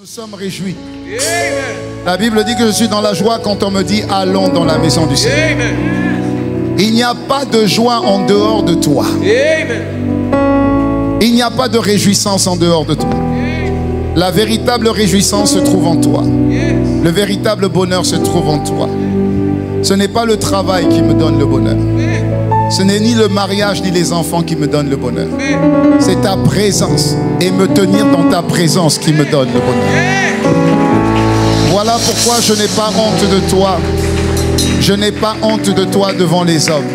Nous sommes réjouis. La Bible dit que je suis dans la joie quand on me dit allons dans la maison du Seigneur. Il n'y a pas de joie en dehors de toi. Il n'y a pas de réjouissance en dehors de toi. La véritable réjouissance se trouve en toi. Le véritable bonheur se trouve en toi. Ce n'est pas le travail qui me donne le bonheur. Ce n'est ni le mariage ni les enfants qui me donnent le bonheur. C'est ta présence et me tenir dans ta présence qui me donne le bonheur. Voilà pourquoi je n'ai pas honte de toi. Je n'ai pas honte de toi devant les hommes.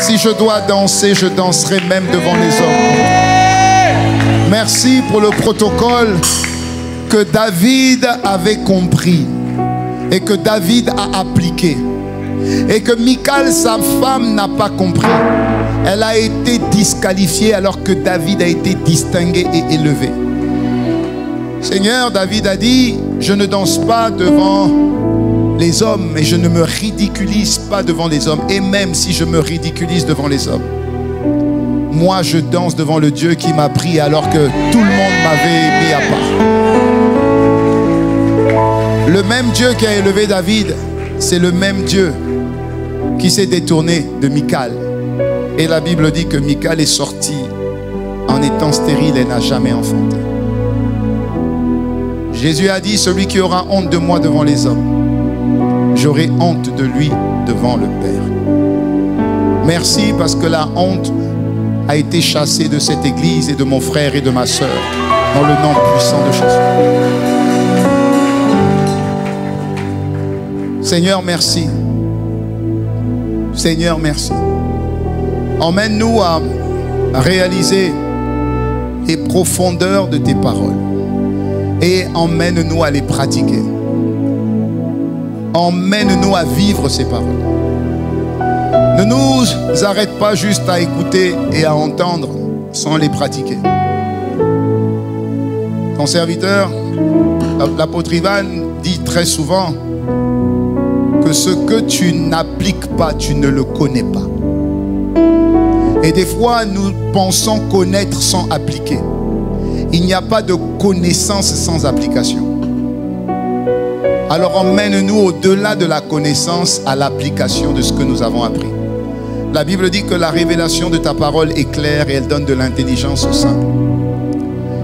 Si je dois danser, je danserai même devant les hommes. Merci pour le protocole que David avait compris et que David a appliqué. Et que Michal, sa femme, n'a pas compris. Elle a été disqualifiée alors que David a été distingué et élevé. Seigneur, David a dit, je ne danse pas devant les hommes, mais je ne me ridiculise pas devant les hommes. Et même si je me ridiculise devant les hommes, moi je danse devant le Dieu qui m'a pris alors que tout le monde m'avait mis à part. Le même Dieu qui a élevé David, c'est le même Dieu qui s'est détourné de Michal. Et la Bible dit que Michal est sortie en étant stérile et n'a jamais enfanté. Jésus a dit, celui qui aura honte de moi devant les hommes, j'aurai honte de lui devant le Père. Merci parce que la honte a été chassée de cette église et de mon frère et de ma sœur dans le nom puissant de Jésus. Seigneur, merci. Seigneur, merci. Emmène-nous à réaliser les profondeurs de tes paroles et emmène-nous à les pratiquer. Emmène-nous à vivre ces paroles. Ne nous arrête pas juste à écouter et à entendre sans les pratiquer. Ton serviteur, l'apôtre Ivan, dit très souvent que ce que tu n'appliques pas, tu ne le connais pas. Et des fois, nous pensons connaître sans appliquer. Il n'y a pas de connaissance sans application. Alors emmène-nous au-delà de la connaissance à l'application de ce que nous avons appris. La Bible dit que la révélation de ta parole est claire et elle donne de l'intelligence aux simples.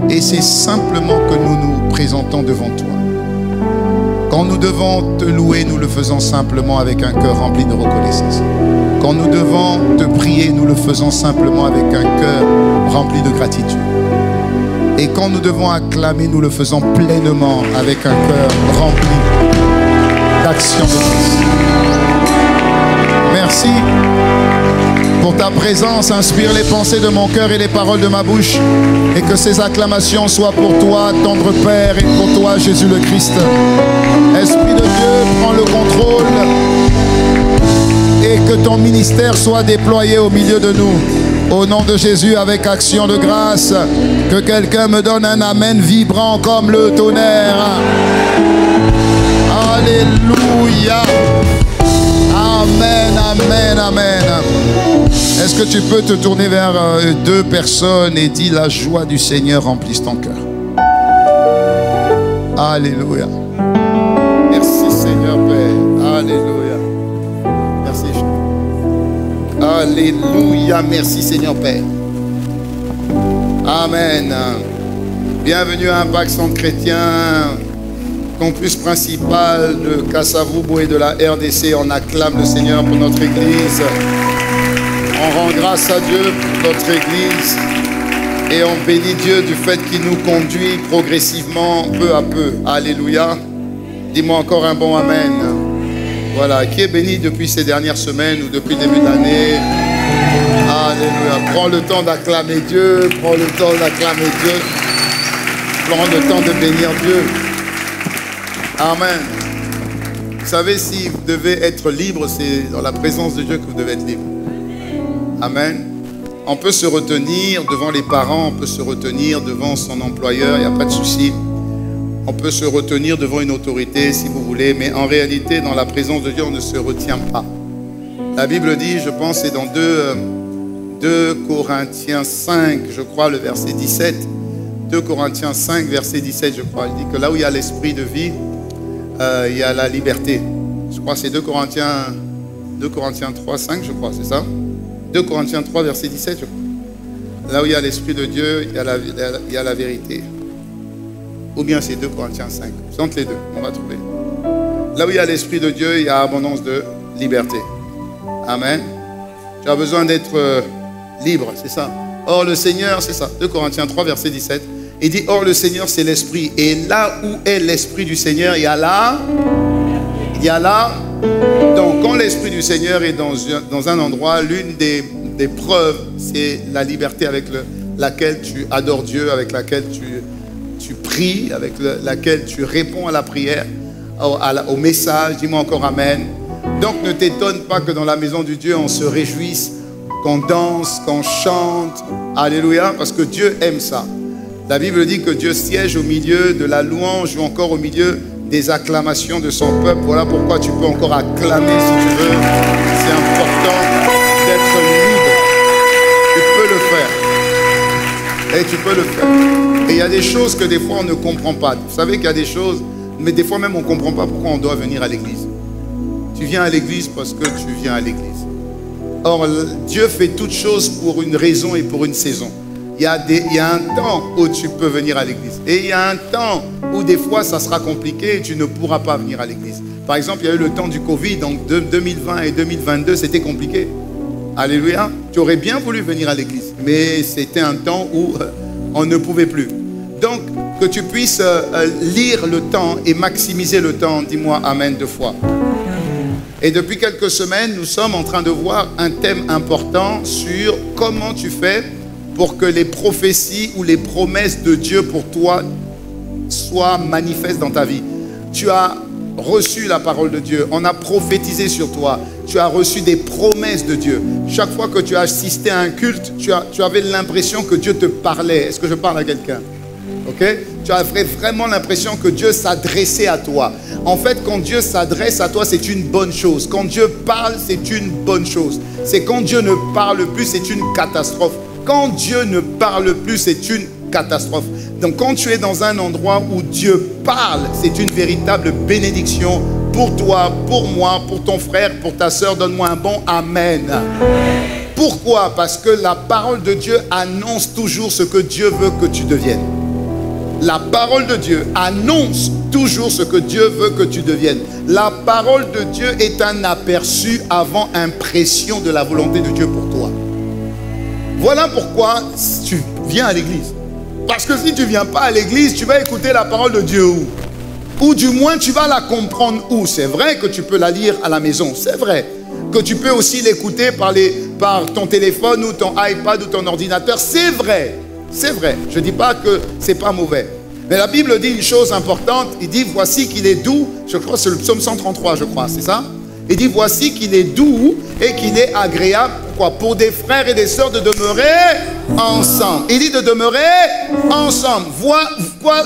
Et c'est simplement que nous nous présentons devant toi. Quand nous devons te louer, nous le faisons simplement avec un cœur rempli de reconnaissance. Quand nous devons te prier, nous le faisons simplement avec un cœur rempli de gratitude. Et quand nous devons acclamer, nous le faisons pleinement avec un cœur rempli d'action de Christ. Merci pour ta présence. Inspire les pensées de mon cœur et les paroles de ma bouche. Et que ces acclamations soient pour toi, tendre Père, et pour toi, Jésus le Christ. Esprit de Dieu, prends le contrôle. Et que ton ministère soit déployé au milieu de nous. Au nom de Jésus, avec action de grâce, que quelqu'un me donne un amen vibrant comme le tonnerre. Alléluia. Amen, amen, amen. Est-ce que tu peux te tourner vers deux personnes et dire la joie du Seigneur remplisse ton cœur. Alléluia. Merci Seigneur Père. Alléluia. Merci. Alléluia. Merci Seigneur Père. Amen. Bienvenue à Impact Centre Chrétien, campus principal de Kasavubu et de la RDC. On acclame le Seigneur pour notre église. On rend grâce à Dieu pour notre église. Et on bénit Dieu du fait qu'il nous conduit progressivement, peu à peu. Alléluia. Dis-moi encore un bon amen. Voilà, qui est béni depuis ces dernières semaines ou depuis le début de l'année. Alléluia. Prends le temps d'acclamer Dieu. Prends le temps d'acclamer Dieu. Prends le temps de bénir Dieu. Amen. Vous savez, si vous devez être libre, c'est dans la présence de Dieu que vous devez être libre. Amen. On peut se retenir devant les parents, on peut se retenir devant son employeur, il n'y a pas de souci. On peut se retenir devant une autorité si vous voulez, mais en réalité, dans la présence de Dieu, on ne se retient pas. La Bible dit, je pense, c'est dans 2 Corinthiens 5, je crois, le verset 17, 2 Corinthiens 5, verset 17, je crois. Il dit que là où il y a l'esprit de vie, il y a la liberté. Je crois que c'est 2 Corinthiens 3, 5, je crois, c'est ça? 2 Corinthiens 3, verset 17, je crois. Là où il y a l'esprit de Dieu, il y a la vérité. Ou bien c'est 2 Corinthiens 5. C'est entre les deux, on va trouver. Là où il y a l'esprit de Dieu, il y a abondance de liberté. Amen. Tu as besoin d'être libre, c'est ça. Or le Seigneur, c'est ça. 2 Corinthiens 3, verset 17. Il dit, or le Seigneur, c'est l'esprit. Et là où est l'esprit du Seigneur, il y a là. Donc quand l'esprit du Seigneur est dans un endroit, l'une des preuves, c'est la liberté avec laquelle tu adores Dieu, avec laquelle tu pries, avec laquelle tu réponds à la prière, au message. Dis-moi encore Amen. Donc ne t'étonne pas que dans la maison de Dieu, on se réjouisse, qu'on danse, qu'on chante. Alléluia, parce que Dieu aime ça. La Bible dit que Dieu siège au milieu de la louange ou encore au milieu des acclamations de son peuple. Voilà pourquoi tu peux encore acclamer si tu veux. C'est important d'être libre. Tu peux le faire. Et tu peux le faire. Et il y a des choses que des fois on ne comprend pas. Vous savez qu'il y a des choses, mais des fois même on ne comprend pas pourquoi on doit venir à l'église. Tu viens à l'église parce que tu viens à l'église. Or, Dieu fait toutes choses pour une raison et pour une saison. Il y a un temps où tu peux venir à l'église. Et il y a un temps où des fois ça sera compliqué et tu ne pourras pas venir à l'église. Par exemple, il y a eu le temps du Covid, donc 2020 et 2022, c'était compliqué. Alléluia. Tu aurais bien voulu venir à l'église, mais c'était un temps où on ne pouvait plus. Donc, que tu puisses lire le temps et maximiser le temps, dis-moi Amen 2 fois. Et depuis quelques semaines, nous sommes en train de voir un thème important sur comment tu fais pour que les prophéties ou les promesses de Dieu pour toi soient manifestes dans ta vie. Tu as reçu la parole de Dieu, on a prophétisé sur toi, tu as reçu des promesses de Dieu. Chaque fois que tu as assisté à un culte, tu avais l'impression que Dieu te parlait. Est-ce que je parle à quelqu'un? Ok? Tu avais vraiment l'impression que Dieu s'adressait à toi. En fait, quand Dieu s'adresse à toi, c'est une bonne chose. Quand Dieu parle, c'est une bonne chose. C'est quand Dieu ne parle plus, c'est une catastrophe. Quand Dieu ne parle plus, c'est une catastrophe. Donc quand tu es dans un endroit où Dieu parle, c'est une véritable bénédiction pour toi, pour moi, pour ton frère, pour ta soeur. Donne-moi un bon Amen. Pourquoi? Parce que la parole de Dieu annonce toujours ce que Dieu veut que tu deviennes. La parole de Dieu annonce toujours ce que Dieu veut que tu deviennes. La parole de Dieu est un aperçu avant impression de la volonté de Dieu pour toi. Voilà pourquoi tu viens à l'église. Parce que si tu ne viens pas à l'église, tu vas écouter la parole de Dieu où? Ou du moins tu vas la comprendre où? C'est vrai que tu peux la lire à la maison, c'est vrai. Que tu peux aussi l'écouter par ton téléphone ou ton iPad ou ton ordinateur, c'est vrai. C'est vrai, je ne dis pas que ce n'est pas mauvais. Mais la Bible dit une chose importante, il dit voici qu'il est doux, je crois que c'est le psaume 133, je crois, c'est ça? Il dit voici qu'il est doux et qu'il est agréable, pourquoi? Pour des frères et des sœurs de demeurer ensemble. Il dit de demeurer ensemble.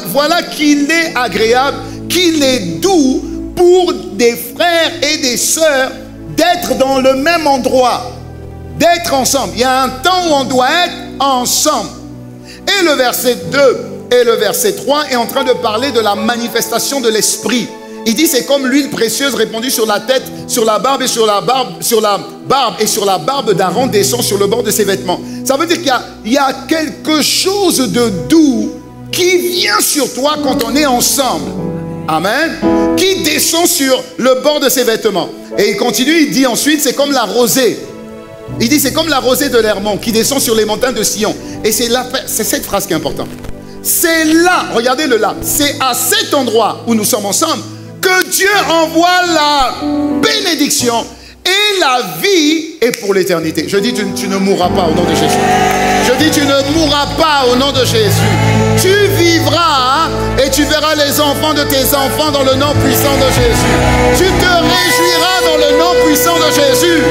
Voilà qu'il est agréable, qu'il est doux pour des frères et des sœurs d'être dans le même endroit, d'être ensemble. Il y a un temps où on doit être ensemble. Et le verset 2 et le verset 3 est en train de parler de la manifestation de l'esprit. Il dit c'est comme l'huile précieuse répandue sur la tête, sur la barbe et sur la barbe d'Aaron descend sur le bord de ses vêtements. Ça veut dire qu'il y a quelque chose de doux qui vient sur toi quand on est ensemble. Amen. Qui descend sur le bord de ses vêtements. Et il continue, il dit ensuite c'est comme la rosée. Il dit c'est comme la rosée de l'Hermon qui descend sur les montagnes de Sion. Et c'est cette phrase qui est importante. C'est là, regardez-le là, c'est à cet endroit où nous sommes ensemble que Dieu envoie la bénédiction et la vie est pour l'éternité. Je dis tu ne mourras pas au nom de Jésus. Je dis tu ne mourras pas au nom de Jésus. Tu vivras et tu verras les enfants de tes enfants dans le nom puissant de Jésus. Tu te réjouiras dans le nom puissant de Jésus.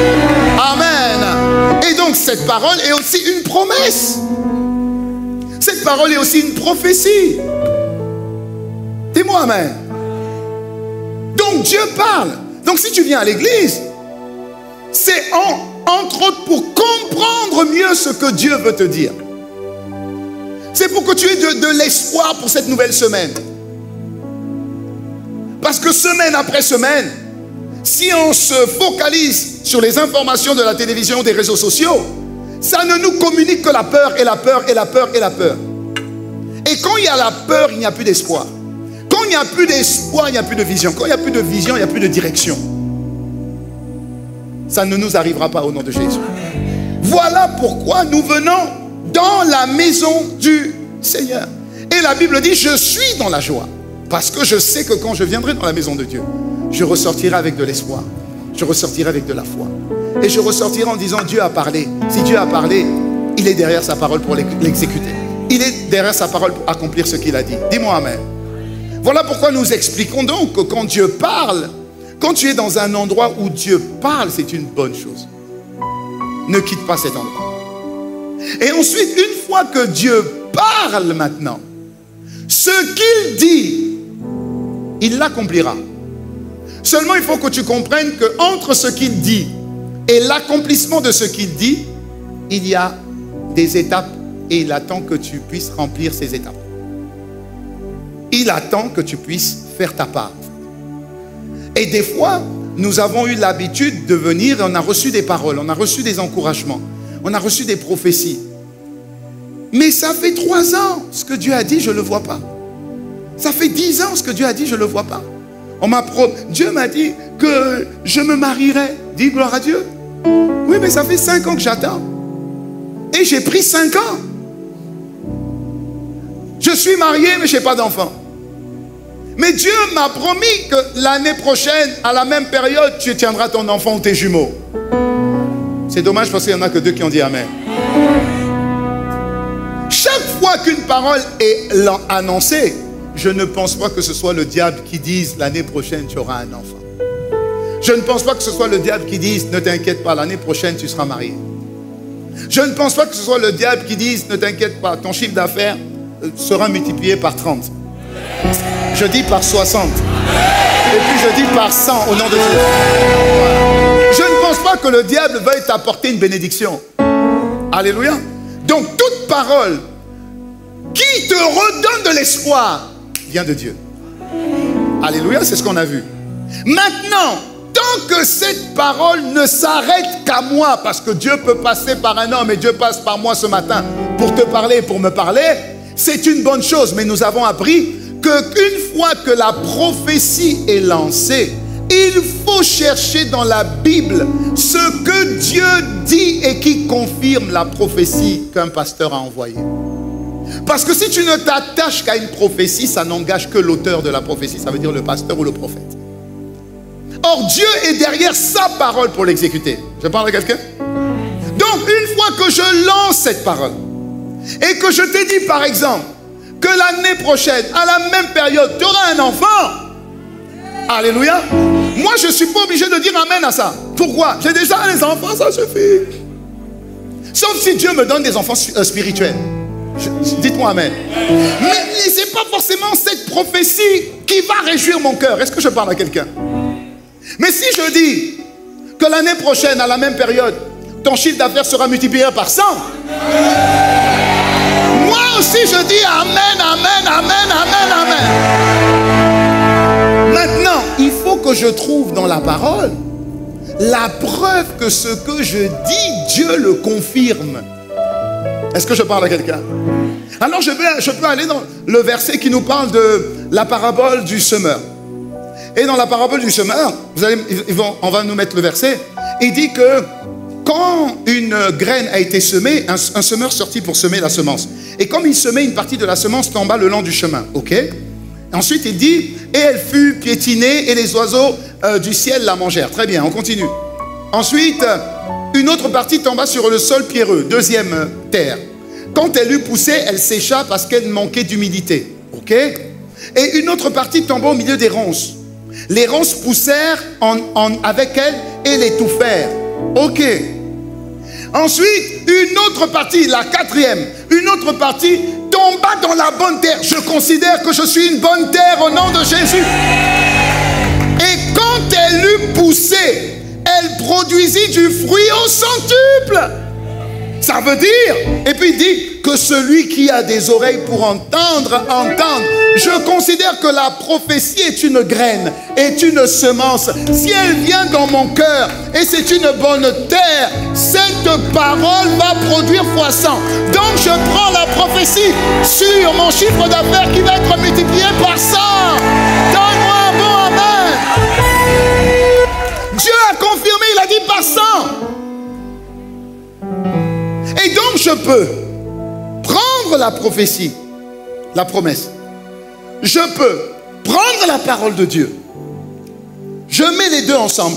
Amen. Et donc cette parole est aussi une promesse. Cette parole est aussi une prophétie. Dis-moi amen. Donc Dieu parle. Donc si tu viens à l'église, c'est entre autres pour comprendre mieux ce que Dieu veut te dire. C'est pour que tu aies de l'espoir pour cette nouvelle semaine. Parce que semaine après semaine, si on se focalise sur les informations de la télévision, des réseaux sociaux, ça ne nous communique que la peur et la peur et la peur et la peur. Et quand il y a la peur, il n'y a plus d'espoir. Quand il n'y a plus d'espoir, il n'y a plus de vision. Quand il n'y a plus de vision, il n'y a plus de direction. Ça ne nous arrivera pas au nom de Jésus. Voilà pourquoi nous venons dans la maison du Seigneur. Et la Bible dit, je suis dans la joie. Parce que je sais que quand je viendrai dans la maison de Dieu, je ressortirai avec de l'espoir. Je ressortirai avec de la foi. Et je ressortirai en disant, Dieu a parlé. Si Dieu a parlé, il est derrière sa parole pour l'exécuter. Il est derrière sa parole pour accomplir ce qu'il a dit. Dis-moi amen. Voilà pourquoi nous expliquons donc que quand Dieu parle, quand tu es dans un endroit où Dieu parle, c'est une bonne chose. Ne quitte pas cet endroit. Et ensuite, une fois que Dieu parle maintenant, ce qu'il dit, il l'accomplira. Seulement, il faut que tu comprennes qu'entre ce qu'il dit et l'accomplissement de ce qu'il dit, il y a des étapes et il attend que tu puisses remplir ces étapes. Il attend que tu puisses faire ta part. Et des fois, nous avons eu l'habitude de venir et on a reçu des paroles, on a reçu des encouragements, on a reçu des prophéties. Mais ça fait 3 ans, ce que Dieu a dit, je ne le vois pas. Ça fait 10 ans, ce que Dieu a dit, je ne le vois pas. Dieu m'a dit que je me marierais. Dis gloire à Dieu. Oui, mais ça fait 5 ans que j'attends. Et j'ai pris 5 ans. Je suis marié, mais je n'ai pas d'enfant. Mais Dieu m'a promis que l'année prochaine, à la même période, tu tiendras ton enfant ou tes jumeaux. C'est dommage parce qu'il n'y en a que 2 qui ont dit Amen. Chaque fois qu'une parole est annoncée, je ne pense pas que ce soit le diable qui dise l'année prochaine tu auras un enfant. Je ne pense pas que ce soit le diable qui dise ne t'inquiète pas, l'année prochaine tu seras marié. Je ne pense pas que ce soit le diable qui dise ne t'inquiète pas, ton chiffre d'affaires sera multiplié par 30. Je dis par 60. Et puis je dis par 100 au nom de Jésus. Je ne pense pas que le diable veuille t'apporter une bénédiction. Alléluia. Donc toute parole qui te redonne de l'espoir vient de Dieu. Alléluia, c'est ce qu'on a vu. Maintenant, tant que cette parole ne s'arrête qu'à moi, parce que Dieu peut passer par un homme et Dieu passe par moi ce matin pour te parler et pour me parler, c'est une bonne chose. Mais nous avons appris qu'une fois que la prophétie est lancée, il faut chercher dans la Bible ce que Dieu dit et qui confirme la prophétie qu'un pasteur a envoyée. Parce que si tu ne t'attaches qu'à une prophétie, ça n'engage que l'auteur de la prophétie, ça veut dire le pasteur ou le prophète. Or, Dieu est derrière sa parole pour l'exécuter. Je parle à quelqu'un? Donc, une fois que je lance cette parole, et que je t'ai dit, par exemple, que l'année prochaine, à la même période, tu auras un enfant. Alléluia. Moi, je ne suis pas obligé de dire Amen à ça. Pourquoi? J'ai déjà les enfants, ça suffit. Sauf si Dieu me donne des enfants spirituels. Dites-moi Amen. Mais ce n'est pas forcément cette prophétie qui va réjouir mon cœur. Est-ce que je parle à quelqu'un? Mais si je dis que l'année prochaine, à la même période, ton chiffre d'affaires sera multiplié par 100, moi aussi je dis Amen, Amen, Amen, Amen, Amen. Maintenant, il faut que je trouve dans la parole la preuve que ce que je dis, Dieu le confirme. Est-ce que je parle à quelqu'un? Alors je peux aller dans le verset qui nous parle de la parabole du semeur. Et dans la parabole du semeur, on va nous mettre le verset. Il dit que quand une graine a été semée, un semeur sortit pour semer la semence. Et comme il semait, une partie de la semence tomba le long du chemin. Ok? Ensuite, il dit, et elle fut piétinée et les oiseaux du ciel la mangèrent. Très bien, on continue. Ensuite, une autre partie tomba sur le sol pierreux, deuxième terre. Quand elle eut poussé, elle sécha parce qu'elle manquait d'humidité. Ok? Et une autre partie tomba au milieu des ronces. Les ronces poussèrent avec elle et l'étouffèrent. Ok. Ensuite, une autre partie, la quatrième, une autre partie tomba dans la bonne terre. Je considère que je suis une bonne terre au nom de Jésus. Et quand elle eut poussé, elle produisit du fruit au centuple. Ça veut dire, et puis il dit, que celui qui a des oreilles pour entendre, entende. Je considère que la prophétie est une graine, est une semence. Si elle vient dans mon cœur et c'est une bonne terre, cette parole va produire fois 100. Donc je prends la prophétie sur mon chiffre d'affaires qui va être multiplié par 100. Donne-moi un bon amen. Dieu a confirmé, il a dit par 100. Et donc je peux prendre la prophétie, la promesse. Je peux prendre la parole de Dieu. Je mets les deux ensemble.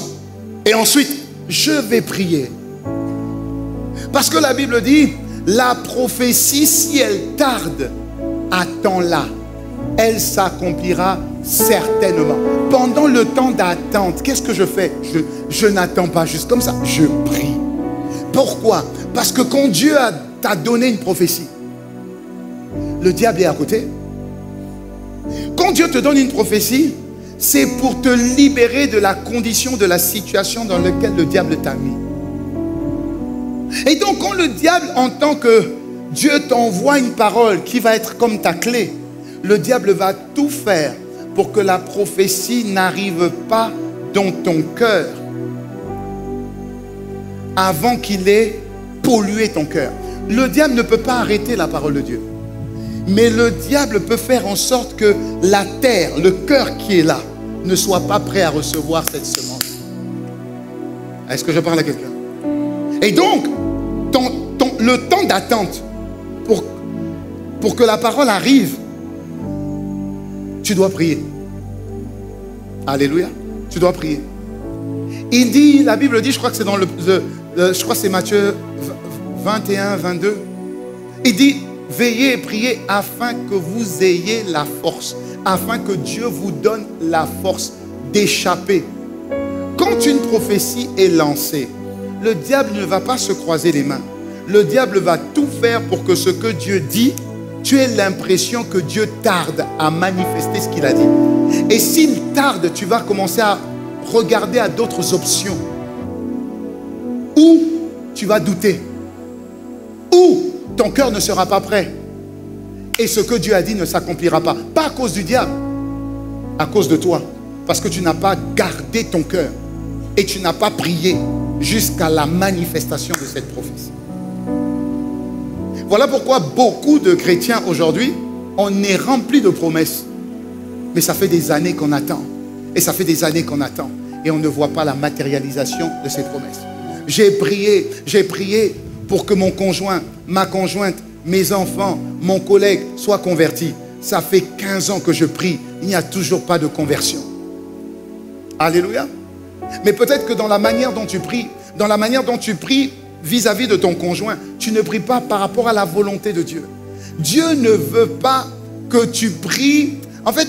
Et ensuite, je vais prier. Parce que la Bible dit, la prophétie, si elle tarde, attends-la. Elle s'accomplira certainement. Pendant le temps d'attente, qu'est-ce que je fais? Je n'attends pas juste comme ça, je prie. Pourquoi? Parce que quand Dieu t'a donné une prophétie, le diable est à côté. Quand Dieu te donne une prophétie, c'est pour te libérer de la condition, de la situation dans laquelle le diable t'a mis. Et donc quand le diable entend que Dieu t'envoie une parole qui va être comme ta clé, le diable va tout faire pour que la prophétie n'arrive pas dans ton cœur avant qu'il ait pollué ton cœur. Le diable ne peut pas arrêter la parole de Dieu. Mais le diable peut faire en sorte que la terre, le cœur qui est là, ne soit pas prêt à recevoir cette semence. Est-ce que je parle à quelqu'un? Et donc, le temps d'attente pour que la parole arrive, tu dois prier. Alléluia. Tu dois prier. Il dit, la Bible dit, je crois que c'est dans je crois que c'est Matthieu 21, 22. Il dit, veillez et priez afin que vous ayez la force, afin que Dieu vous donne la force d'échapper. Quand une prophétie est lancée, le diable ne va pas se croiser les mains. Le diable va tout faire pour que ce que Dieu dit, tu aies l'impression que Dieu tarde à manifester ce qu'il a dit. Et s'il tarde, tu vas commencer à regarder à d'autres options. Ou tu vas douter. Ou ton cœur ne sera pas prêt. Et ce que Dieu a dit ne s'accomplira pas. Pas à cause du diable, à cause de toi. Parce que tu n'as pas gardé ton cœur. Et tu n'as pas prié jusqu'à la manifestation de cette prophétie. Voilà pourquoi beaucoup de chrétiens aujourd'hui, on est rempli de promesses. Mais ça fait des années qu'on attend. Et ça fait des années qu'on attend. Et on ne voit pas la matérialisation de ces promesses. J'ai prié pour que mon conjoint, ma conjointe, mes enfants, mon collègue soient convertis. Ça fait 15 ans que je prie. Il n'y a toujours pas de conversion. Alléluia. Mais peut-être que dans la manière dont tu pries, vis-à-vis de ton conjoint, tu ne pries pas par rapport à la volonté de Dieu. Dieu ne veut pas que tu pries. En fait,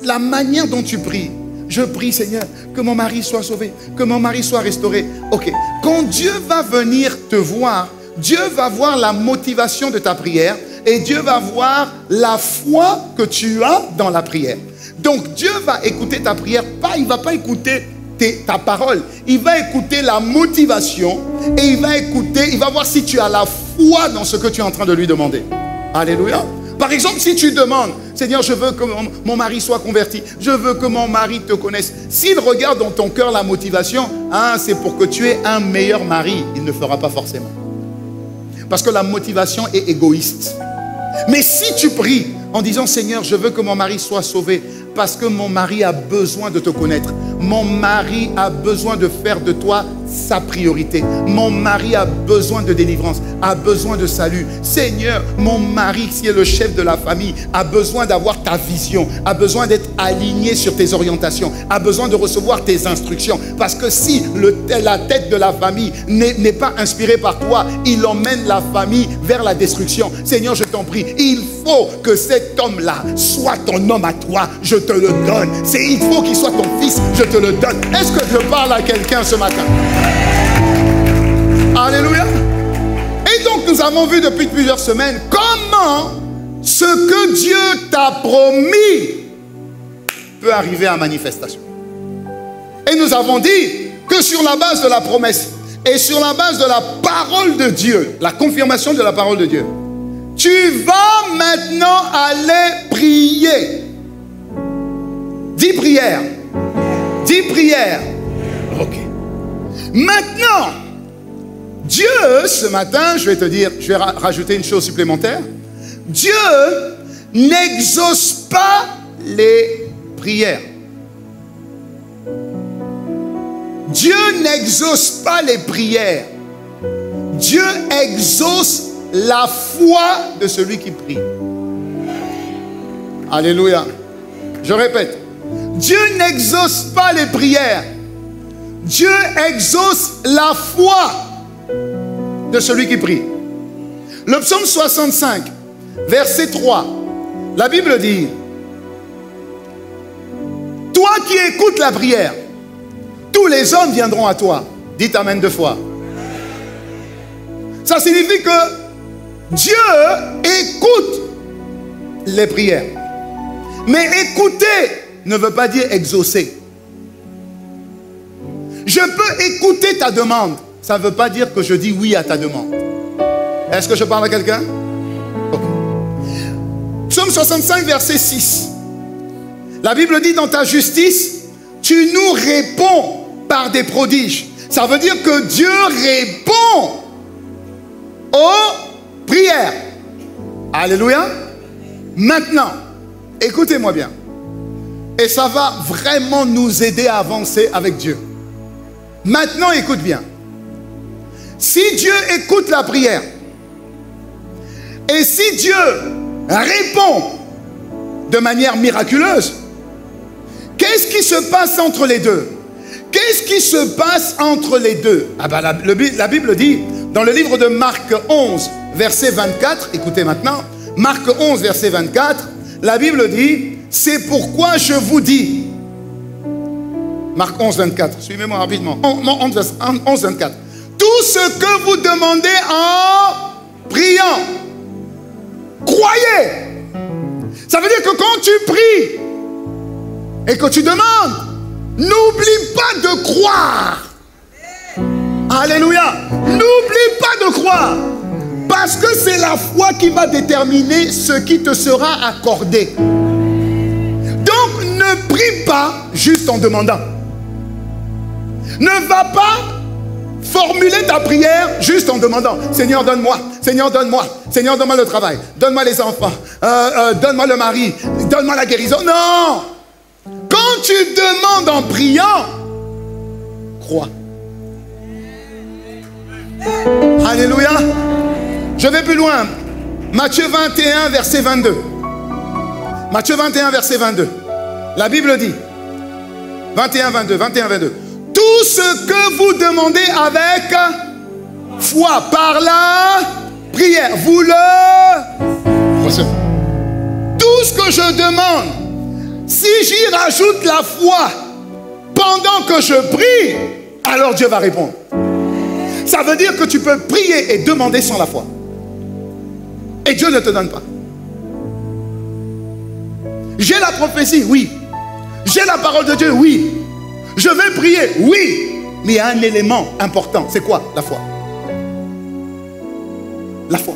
la manière dont tu pries, je prie, Seigneur, que mon mari soit sauvé, que mon mari soit restauré. Ok, quand Dieu va venir te voir, Dieu va voir la motivation de ta prière et Dieu va voir la foi que tu as dans la prière. Donc Dieu va écouter ta prière, il ne va pas écouter ta parole. Il va écouter la motivation et il va voir si tu as la foi dans ce que tu es en train de lui demander. Alléluia. Par exemple, si tu demandes, Seigneur, je veux que mon mari soit converti, je veux que mon mari te connaisse. S'il regarde dans ton cœur la motivation, c'est pour que tu aies un meilleur mari, il ne fera pas forcément. Parce que la motivation est égoïste. Mais si tu pries en disant, Seigneur, je veux que mon mari soit sauvé, parce que mon mari a besoin de te connaître. Mon mari a besoin de faire de toi sa priorité. Mon mari a besoin de délivrance, a besoin de salut. Seigneur, mon mari, qui est le chef de la famille, a besoin d'avoir ta vision, a besoin d'être aligné sur tes orientations, a besoin de recevoir tes instructions. Parce que si la tête de la famille n'est pas inspirée par toi, il emmène la famille vers la destruction. Seigneur, je t'en prie, il faut que cet homme-là soit ton homme à toi. Je te le donne. Il faut qu'il soit ton fils. Je te le donne. Est-ce que je parle à quelqu'un ce matin? Alléluia. Et donc nous avons vu depuis plusieurs semaines comment ce que Dieu t'a promis peut arriver à manifestation. Et nous avons dit que sur la base de la promesse et sur la base de la parole de Dieu, la confirmation de la parole de Dieu, tu vas maintenant aller prier. 10 prières. 10 prières. Ok. Maintenant, Dieu, ce matin, je vais te dire, je vais rajouter une chose supplémentaire. Dieu n'exauce pas les prières. Dieu n'exauce pas les prières. Dieu exauce la foi de celui qui prie. Alléluia. Je répète. Dieu n'exauce pas les prières. Dieu exauce la foi de celui qui prie. Le psaume 65, verset 3, la Bible dit: toi qui écoutes la prière, tous les hommes viendront à toi. Dites amen 2 fois. Ça signifie que Dieu écoute les prières. Mais écouter ne veut pas dire exaucer. Je peux écouter ta demande. Ça ne veut pas dire que je dis oui à ta demande. Est-ce que je parle à quelqu'un? Okay. Psaume 65, verset 6. La Bible dit: dans ta justice, tu nous réponds par des prodiges. Ça veut dire que Dieu répond aux prières. Alléluia. Maintenant, écoutez-moi bien. Et ça va vraiment nous aider à avancer avec Dieu. Maintenant, écoute bien. Si Dieu écoute la prière, et si Dieu répond de manière miraculeuse, qu'est-ce qui se passe entre les deux? Qu'est-ce qui se passe entre les deux? Ah ben la Bible dit, dans le livre de Marc 11, verset 24, écoutez maintenant, Marc 11, verset 24, la Bible dit: c'est pourquoi je vous dis, Marc 11, 24, suivez-moi rapidement, 11, 24, tout ce que vous demandez en priant, croyez. Ça veut dire que quand tu pries et que tu demandes, n'oublie pas de croire. Alléluia. N'oublie pas de croire. Parce que c'est la foi qui va déterminer ce qui te sera accordé. Donc ne prie pas juste en demandant. Ne va pas formuler ta prière juste en demandant: Seigneur, donne-moi, Seigneur, donne-moi, Seigneur, donne-moi le travail, donne-moi les enfants, donne-moi le mari, donne-moi la guérison. Non! Quand tu demandes en priant, crois. Alléluia. Je vais plus loin. Matthieu 21, verset 22. Matthieu 21, verset 22. La Bible dit, 21, 22. Tout ce que vous demandez avec foi, par la prière, vous le recevez. Tout ce que je demande, si j'y rajoute la foi pendant que je prie, alors Dieu va répondre. Ça veut dire que tu peux prier et demander sans la foi. Et Dieu ne te donne pas. J'ai la prophétie, oui. J'ai la parole de Dieu, oui. Je vais prier, oui. Mais il y a un élément important. C'est quoi? La foi. La foi.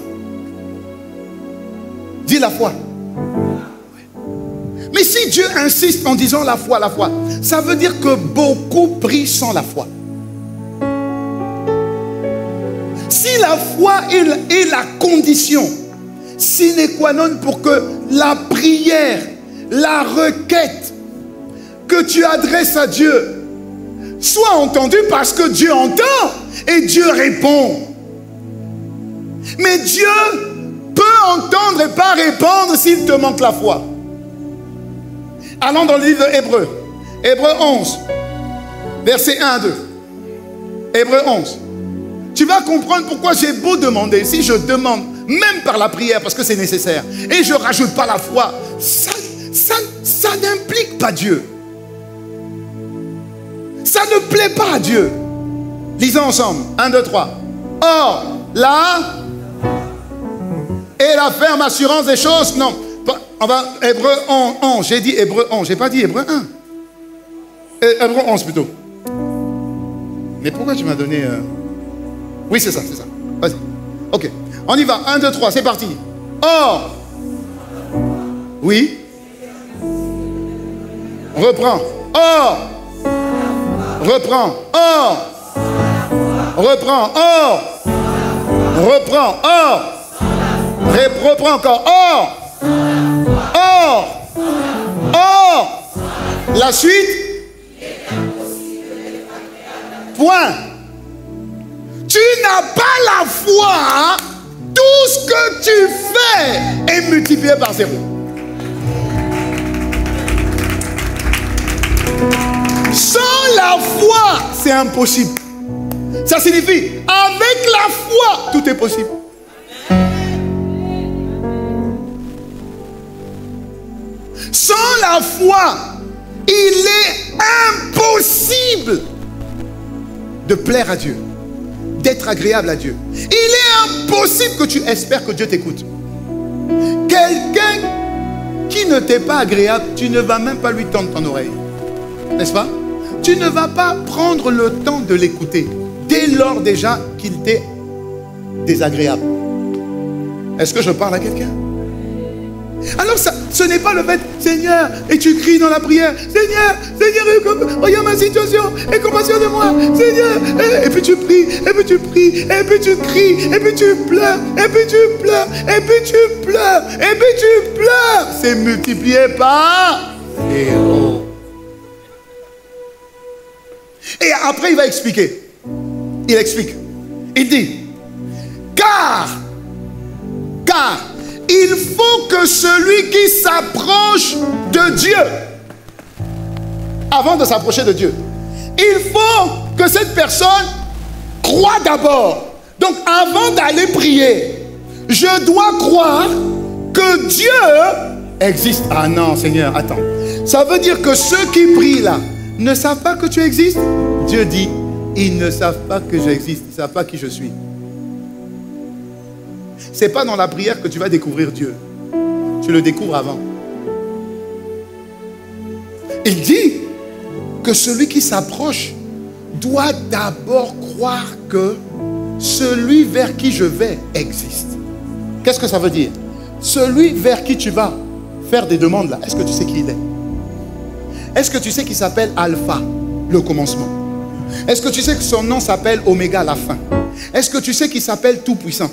Dis la foi. Mais si Dieu insiste en disant la foi, ça veut dire que beaucoup prient sans la foi. Si la foi est la condition sine qua non pour que la prière, la requête que tu adresses à Dieu soit entendue, parce que Dieu entend et Dieu répond. Mais Dieu peut entendre et pas répondre s'il te manque la foi. Allons dans le livre d'Hébreux. Hébreux 11, verset 1 à 2. Hébreux 11. Tu vas comprendre pourquoi j'ai beau demander. Si je demande, même par la prière, parce que c'est nécessaire, et je ne rajoute pas la foi, ça n'implique pas Dieu. Ça ne plaît pas à Dieu. Lisons ensemble. 1, 2, 3. Or, là, et la ferme assurance des choses, non. On va, Hébreux 11. J'ai dit Hébreux 11. J'ai pas dit Hébreux 1. Hébreux 11 plutôt. Mais pourquoi tu m'as donné... Oui, c'est ça, c'est ça. Vas-y. Ok. On y va. 1, 2, 3. C'est parti. Or. Oui. Reprends. Or. Reprends. Or. Reprends. Or. Reprends. Or. Reprends encore. Or. Or. Or. La suite. Point. Tu n'as pas la foi. Tout ce que tu fais est multiplié par 0. Sans la foi, c'est impossible. Ça signifie, avec la foi, tout est possible. Sans la foi, il est impossible de plaire à Dieu, d'être agréable à Dieu. Il est impossible que tu espères que Dieu t'écoute. Quelqu'un qui ne t'est pas agréable, tu ne vas même pas lui tendre ton oreille. N'est-ce pas? Tu ne vas pas prendre le temps de l'écouter dès lors déjà qu'il t'est désagréable. Est-ce que je parle à quelqu'un? Alors ça, ce n'est pas le fait, Seigneur, et tu cries dans la prière, Seigneur, Seigneur, regarde ma situation, aie compassion de moi, Seigneur, et puis tu pries, et puis tu pries, et puis tu cries, et puis tu pleures, et puis tu pleures, et puis tu pleures, et puis tu pleures. C'est multiplié par 0. Et après il va expliquer. Il explique. Il dit, car il faut que celui qui s'approche de Dieu, avant de s'approcher de Dieu, il faut que cette personne croie d'abord. Donc avant d'aller prier, je dois croire que Dieu existe. Ah non, Seigneur, attends. Ça veut dire que ceux qui prient là ne savent pas que tu existes. Dieu dit, ils ne savent pas que j'existe, ils ne savent pas qui je suis. Ce n'est pas dans la prière que tu vas découvrir Dieu. Tu le découvres avant. Il dit que celui qui s'approche doit d'abord croire que celui vers qui je vais existe. Qu'est-ce que ça veut dire? Celui vers qui tu vas faire des demandes là, est-ce que tu sais qui il est? Est-ce que tu sais qu'il s'appelle Alpha, le commencement? Est-ce que tu sais que son nom s'appelle Oméga, la fin? Est-ce que tu sais qu'il s'appelle Tout-Puissant?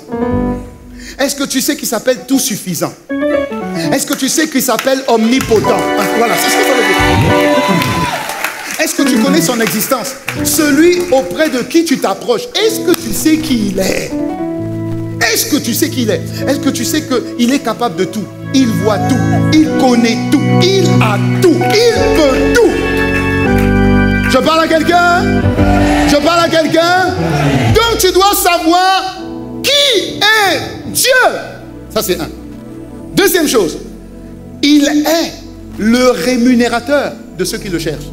Est-ce que tu sais qu'il s'appelle Tout Suffisant? Est-ce que tu sais qu'il s'appelle Omnipotent? Voilà, c'est ce que ça veut dire. Est-ce que tu connais son existence? Celui auprès de qui tu t'approches, est-ce que tu sais qui il est? Est-ce que tu sais qui il est? Est-ce que tu sais qu'il est capable de tout? Il voit tout, il connaît tout, il a tout, il peut tout. Je parle à quelqu'un? Je parle à quelqu'un? Donc tu dois savoir qui est Dieu. Ça c'est un. Deuxième chose, il est le rémunérateur de ceux qui le cherchent.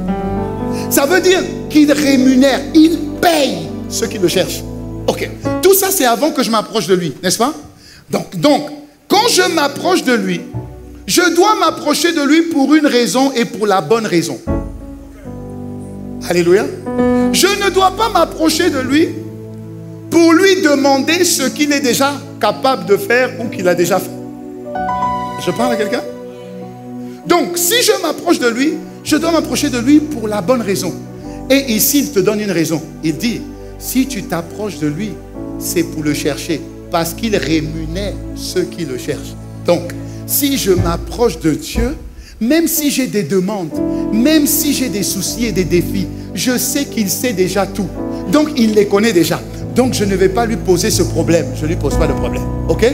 Ça veut dire qu'il rémunère, il paye ceux qui le cherchent. Ok, tout ça c'est avant que je m'approche de lui, n'est-ce pas? Donc, quand je m'approche de lui, je dois m'approcher de lui pour une raison et pour la bonne raison. Alléluia. Je ne dois pas m'approcher de lui pour lui demander ce qu'il est déjà capable de faire ou qu'il a déjà fait. Je parle à quelqu'un? Donc, si je m'approche de lui, je dois m'approcher de lui pour la bonne raison. Et ici, il te donne une raison. Il dit, si tu t'approches de lui, c'est pour le chercher, parce qu'il rémunère ceux qui le cherchent. Donc, si je m'approche de Dieu, même si j'ai des demandes, même si j'ai des soucis et des défis, je sais qu'il sait déjà tout. Donc, il les connaît déjà. Donc, je ne vais pas lui poser ce problème. Je ne lui pose pas de problème. Ok?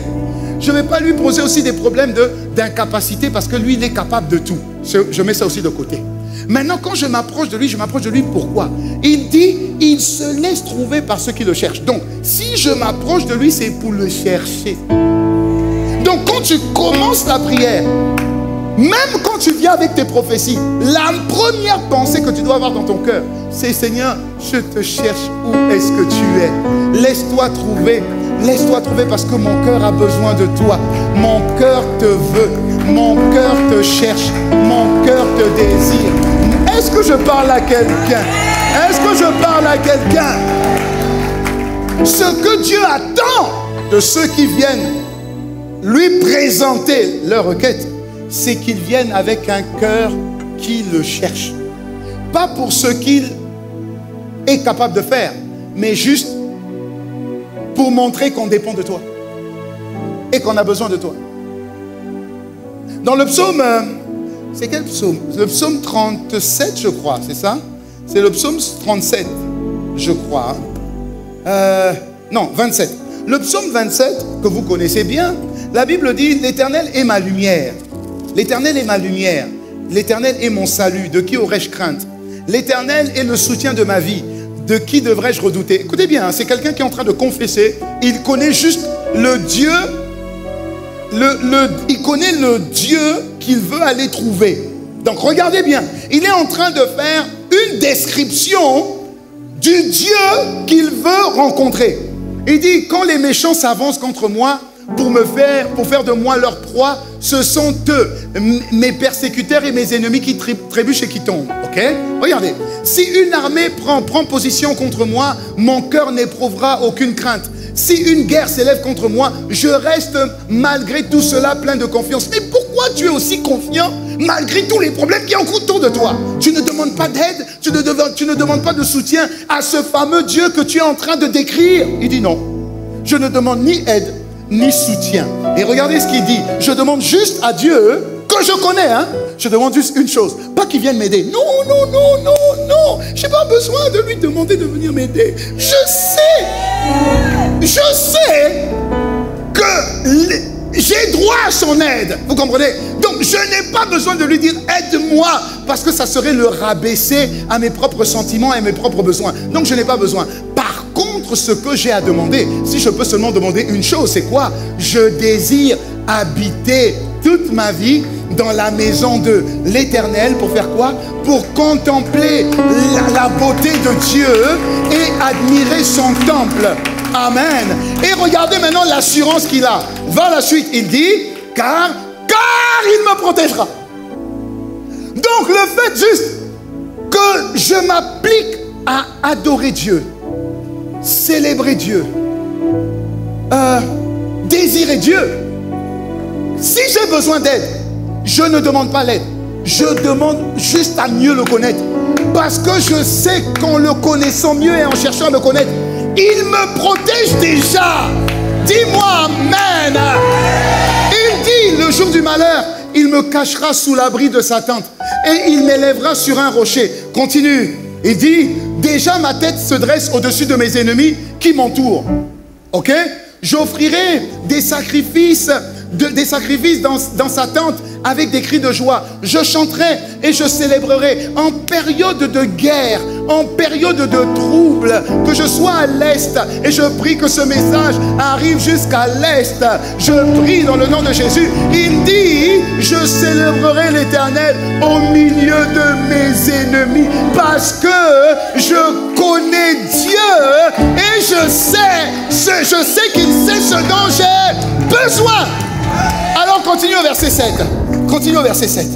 Je ne vais pas lui poser aussi des problèmes d'incapacité parce que lui, il est capable de tout. Je mets ça aussi de côté. Maintenant, quand je m'approche de lui, pourquoi? Il dit, il se laisse trouver par ceux qui le cherchent. Donc, si je m'approche de lui, c'est pour le chercher. Donc, quand tu commences la prière, même quand tu viens avec tes prophéties, la première pensée que tu dois avoir dans ton cœur, c'est Seigneur, je te cherche, où est-ce que tu es? Laisse-toi trouver parce que mon cœur a besoin de toi. Mon cœur te veut, mon cœur te cherche, mon cœur te désire. Est-ce que je parle à quelqu'un? Est-ce que je parle à quelqu'un? Ce que Dieu attend de ceux qui viennent lui présenter leur requête, c'est qu'ils viennent avec un cœur qui le cherche. Pas pour ce qu'il est capable de faire, mais juste pour montrer qu'on dépend de toi et qu'on a besoin de toi. Dans le psaume, c'est quel psaume? Le psaume 37, je crois, c'est ça? C'est le psaume 37, je crois. Non, 27. Le psaume 27, que vous connaissez bien, la Bible dit, l'Éternel est ma lumière. L'Éternel est ma lumière. L'Éternel est mon salut. De qui aurais-je crainte? L'Éternel est le soutien de ma vie. De qui devrais-je redouter? Écoutez bien, hein, c'est quelqu'un qui est en train de confesser. Il connaît juste le Dieu. Il connaît le Dieu qu'il veut aller trouver. Donc regardez bien. Il est en train de faire une description du Dieu qu'il veut rencontrer. Il dit, quand les méchants s'avancent contre moi pour faire de moi leur proie, ce sont eux, mes persécuteurs et mes ennemis qui trébuchent et qui tombent. Ok? Regardez. Si une armée prend position contre moi, mon cœur n'éprouvera aucune crainte. Si une guerre s'élève contre moi, je reste malgré tout cela plein de confiance. Mais pourquoi tu es aussi confiant malgré tous les problèmes qui sont autour de toi? Tu ne demandes pas d'aide, tu ne demandes pas de soutien à ce fameux Dieu que tu es en train de décrire. Il dit non, je ne demande ni aide, ni soutien. Et regardez ce qu'il dit, je demande juste à Dieu, que je connais, hein, je demande juste une chose, pas qu'il vienne m'aider. Non, non, non, non, non, j'ai pas besoin de lui demander de venir m'aider. Je sais que j'ai droit à son aide, vous comprenez? Donc je n'ai pas besoin de lui dire aide-moi, parce que ça serait le rabaisser à mes propres sentiments et à mes propres besoins. Donc je n'ai pas besoin. Par contre, ce que j'ai à demander, si je peux seulement demander une chose, c'est quoi? Je désire habiter toute ma vie dans la maison de l'Éternel. Pour faire quoi? Pour contempler la beauté de Dieu et admirer son temple. Amen. Et regardez maintenant l'assurance qu'il a. Va la suite, il dit, car il me protégera. Donc le fait juste que je m'applique à adorer Dieu, célébrer Dieu, désirer Dieu. Si j'ai besoin d'aide, je ne demande pas l'aide. Je demande juste à mieux le connaître. Parce que je sais qu'en le connaissant mieux et en cherchant à le connaître, il me protège déjà. Dis-moi amen. Il dit, le jour du malheur, il me cachera sous l'abri de sa tente et il m'élèvera sur un rocher. Continue. Il dit, déjà ma tête se dresse au-dessus de mes ennemis qui m'entourent. Ok? J'offrirai des sacrifices dans sa tente avec des cris de joie. Je chanterai et je célébrerai en période de guerre, en période de trouble, que je sois à l'Est. Et je prie que ce message arrive jusqu'à l'Est. Je prie dans le nom de Jésus. Il dit, je célébrerai l'Éternel au milieu de mes ennemis, parce que je connais Dieu et je sais qu'il sait ce dont j'ai besoin. Alors continue au verset 7. Continue au verset 7.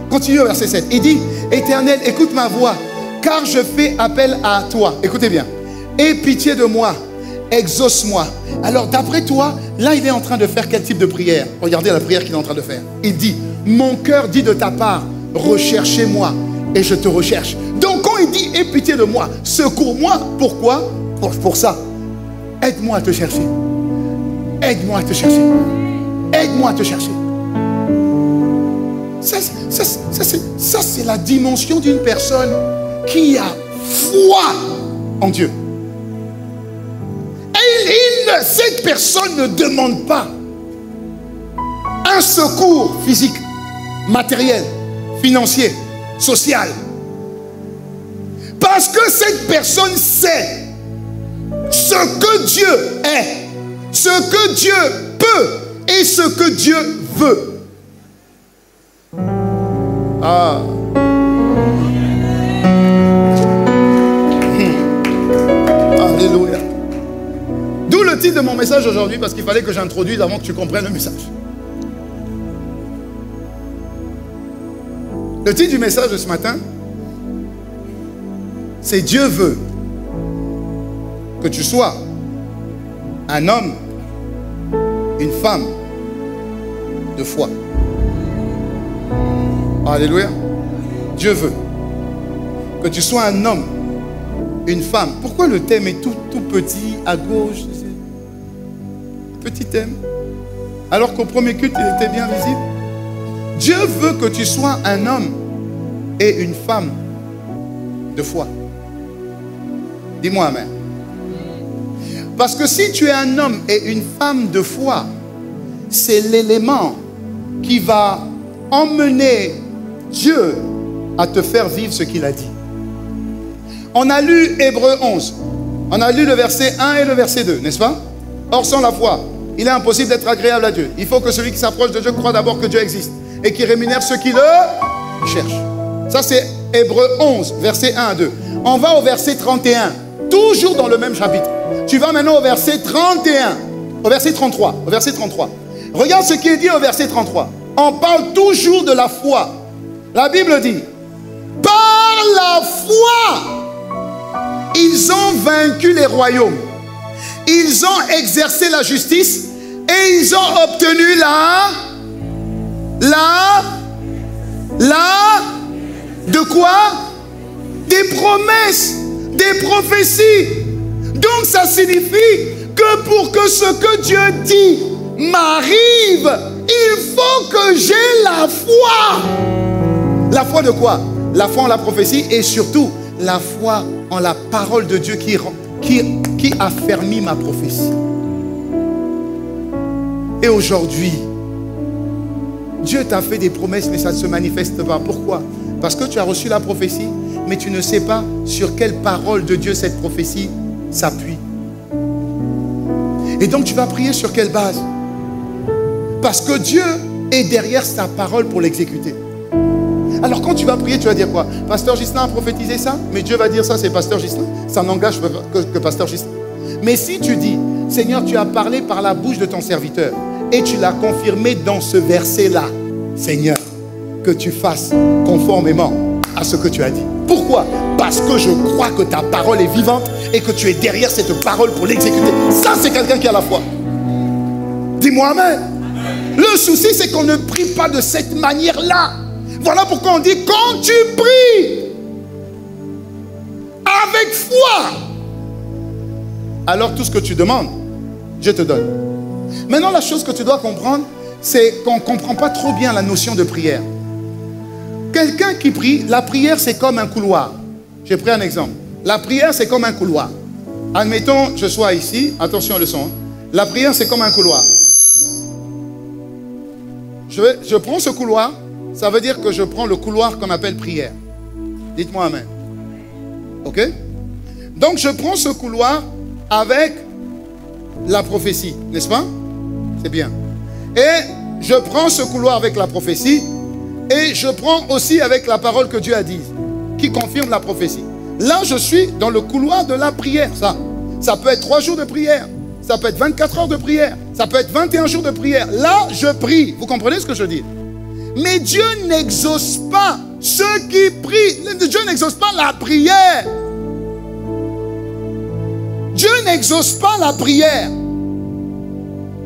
Continue au verset 7. Il dit, Éternel, écoute ma voix, car je fais appel à toi. Écoutez bien. Aie pitié de moi, exauce-moi. Alors d'après toi, là il est en train de faire quel type de prière? Regardez la prière qu'il est en train de faire. Il dit, mon cœur dit de ta part, recherchez-moi et je te recherche. Donc quand il dit, aie pitié de moi, secours-moi, pourquoi? Pour ça. Aide-moi à te chercher. Aide-moi à te chercher. Aide-moi à te chercher. Ça, c'est la dimension d'une personne qui a foi en Dieu. Et cette personne ne demande pas un secours physique, matériel, financier, social. Parce que cette personne sait ce que Dieu est, ce que Dieu peut et ce que Dieu veut. Alléluia. D'où le titre de mon message aujourd'hui, parce qu'il fallait que j'introduise avant que tu comprennes le message. Le titre du message de ce matin, c'est Dieu veut que tu sois un homme, une femme de foi. Alléluia. Dieu veut que tu sois un homme, une femme. Pourquoi le thème est tout petit à gauche? Petit thème. Alors qu'au premier culte, il était bien visible. Dieu veut que tu sois un homme et une femme de foi. Dis-moi amen. Parce que si tu es un homme et une femme de foi, c'est l'élément qui va emmener Dieu à te faire vivre ce qu'il a dit. On a lu Hébreux 11. On a lu le verset 1 et le verset 2, n'est-ce pas? Or, sans la foi, il est impossible d'être agréable à Dieu. Il faut que celui qui s'approche de Dieu croit d'abord que Dieu existe et qui rémunère ceux qui le cherchent. Ça, c'est Hébreux 11, verset 1 à 2. On va au verset 31, toujours dans le même chapitre. Tu vas maintenant au verset 31, au verset 33, au verset 33. Regarde ce qui est dit au verset 33. On parle toujours de la foi. La Bible dit, par la foi, ils ont vaincu les royaumes. Ils ont exercé la justice et ils ont obtenu de quoi? Des promesses, des prophéties. Donc ça signifie que pour que ce que Dieu dit m'arrive, il faut que j'ai la foi. La foi de quoi? La foi en la prophétie et surtout la foi en la parole de Dieu qui affermit ma prophétie. Et aujourd'hui, Dieu t'a fait des promesses, mais ça ne se manifeste pas. Pourquoi? Parce que tu as reçu la prophétie, mais tu ne sais pas sur quelle parole de Dieu cette prophétie s'appuie. Et donc tu vas prier sur quelle base? Parce que Dieu est derrière sa parole pour l'exécuter. Alors quand tu vas prier, tu vas dire quoi? Pasteur Ghislain a prophétisé ça, mais Dieu va dire ça, c'est Pasteur Ghislain. Ça n'engage que Pasteur Ghislain. Mais si tu dis, Seigneur, tu as parlé par la bouche de ton serviteur et tu l'as confirmé dans ce verset-là, Seigneur, que tu fasses conformément à ce que tu as dit. Pourquoi? Parce que je crois que ta parole est vivante et que tu es derrière cette parole pour l'exécuter. Ça, c'est quelqu'un qui a la foi. Dis-moi amen. Le souci, c'est qu'on ne prie pas de cette manière-là. Voilà pourquoi on dit, quand tu pries avec foi, alors tout ce que tu demandes, je te donne. Maintenant, la chose que tu dois comprendre, c'est qu'on ne comprend pas trop bien la notion de prière. Quelqu'un qui prie, la prière c'est comme un couloir. J'ai pris un exemple. La prière c'est comme un couloir. Admettons, je sois ici, attention à le son. La prière c'est comme un couloir. Je prends ce couloir, ça veut dire que je prends le couloir qu'on appelle prière. Dites-moi amen. Ok? Donc je prends ce couloir avec la prophétie, n'est-ce pas? C'est bien. Et je prends ce couloir avec la prophétie et je prends aussi avec la parole que Dieu a dit, qui confirme la prophétie. Là, je suis dans le couloir de la prière. Ça peut être 3 jours de prière, ça peut être 24 heures de prière, ça peut être 21 jours de prière. Là, je prie. Vous comprenez ce que je dis? Mais Dieu n'exauce pas ceux qui prient. Dieu n'exauce pas la prière. Dieu n'exauce pas la prière.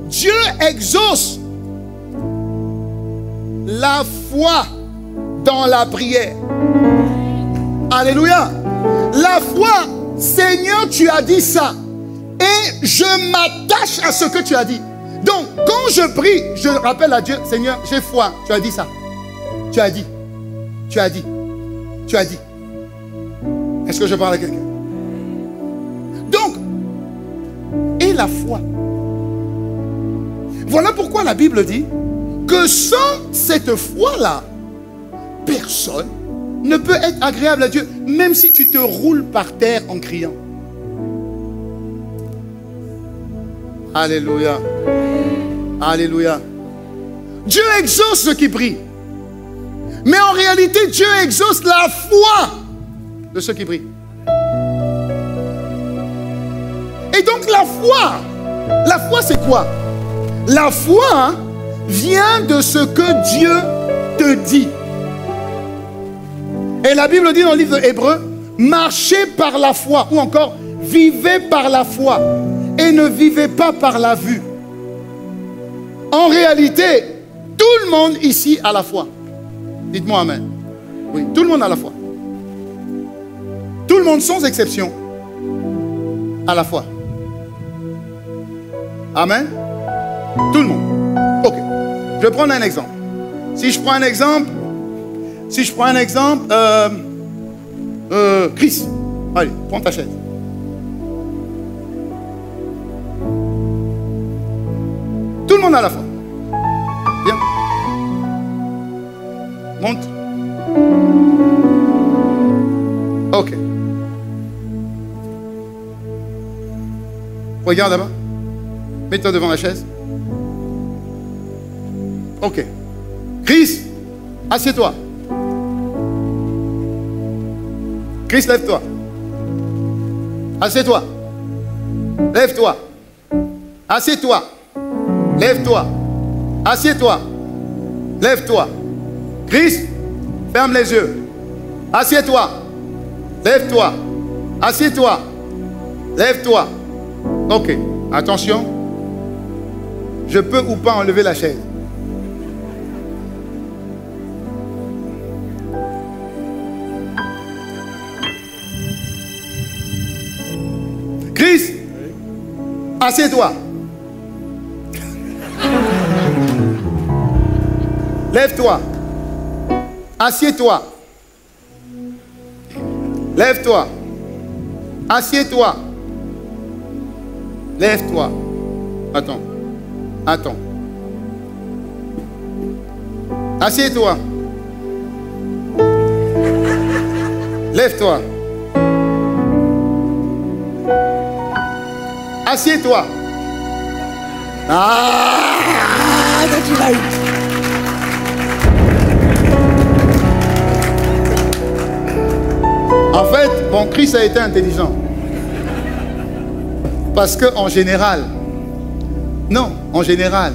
Dieu exauce la foi dans la prière. Alléluia. La foi, Seigneur, tu as dit ça. Et je m'attache à ce que tu as dit. Donc, quand je prie, je rappelle à Dieu, Seigneur, j'ai foi. Tu as dit ça. Tu as dit. Tu as dit. Tu as dit. Est-ce que je parle à quelqu'un? Donc, et la foi. Voilà pourquoi la Bible dit que sans cette foi-là, personne ne peut être agréable à Dieu, même si tu te roules par terre en criant. Alléluia. Alléluia. Dieu exauce ceux qui prient. Mais en réalité, Dieu exauce la foi de ceux qui prient. Et donc la foi c'est quoi? La foi vient de ce que Dieu te dit. Et la Bible dit dans le livre de Hébreux, marchez par la foi, ou encore vivez par la foi et ne vivez pas par la vue. En réalité, tout le monde ici a la foi. Dites-moi amen. Oui, tout le monde a la foi. Tout le monde, sans exception, a la foi. Amen. Tout le monde. Ok. Je vais prendre un exemple. Si je prends un exemple, Chris, allez, prends ta chaise. Tout le monde a la foi. Bien. Monte. Ok. Regarde là-bas. Mets-toi devant la chaise. Ok. Chris, assieds-toi. Chris, lève-toi. Assieds-toi. Lève-toi. Assieds-toi. Lève-toi. Assieds-toi. Lève-toi. Chris, ferme les yeux. Assieds-toi. Lève-toi. Assieds-toi. Lève-toi. Ok. Attention. Je peux ou pas enlever la chaise? Chris, assieds-toi. Lève-toi. Assieds-toi. Lève-toi. Assieds-toi. Lève-toi. Attends. Attends. Assieds-toi. Lève-toi. Assieds-toi. Ah, that's right. En fait, bon, Chris a été intelligent. Parce que en général, non, en général,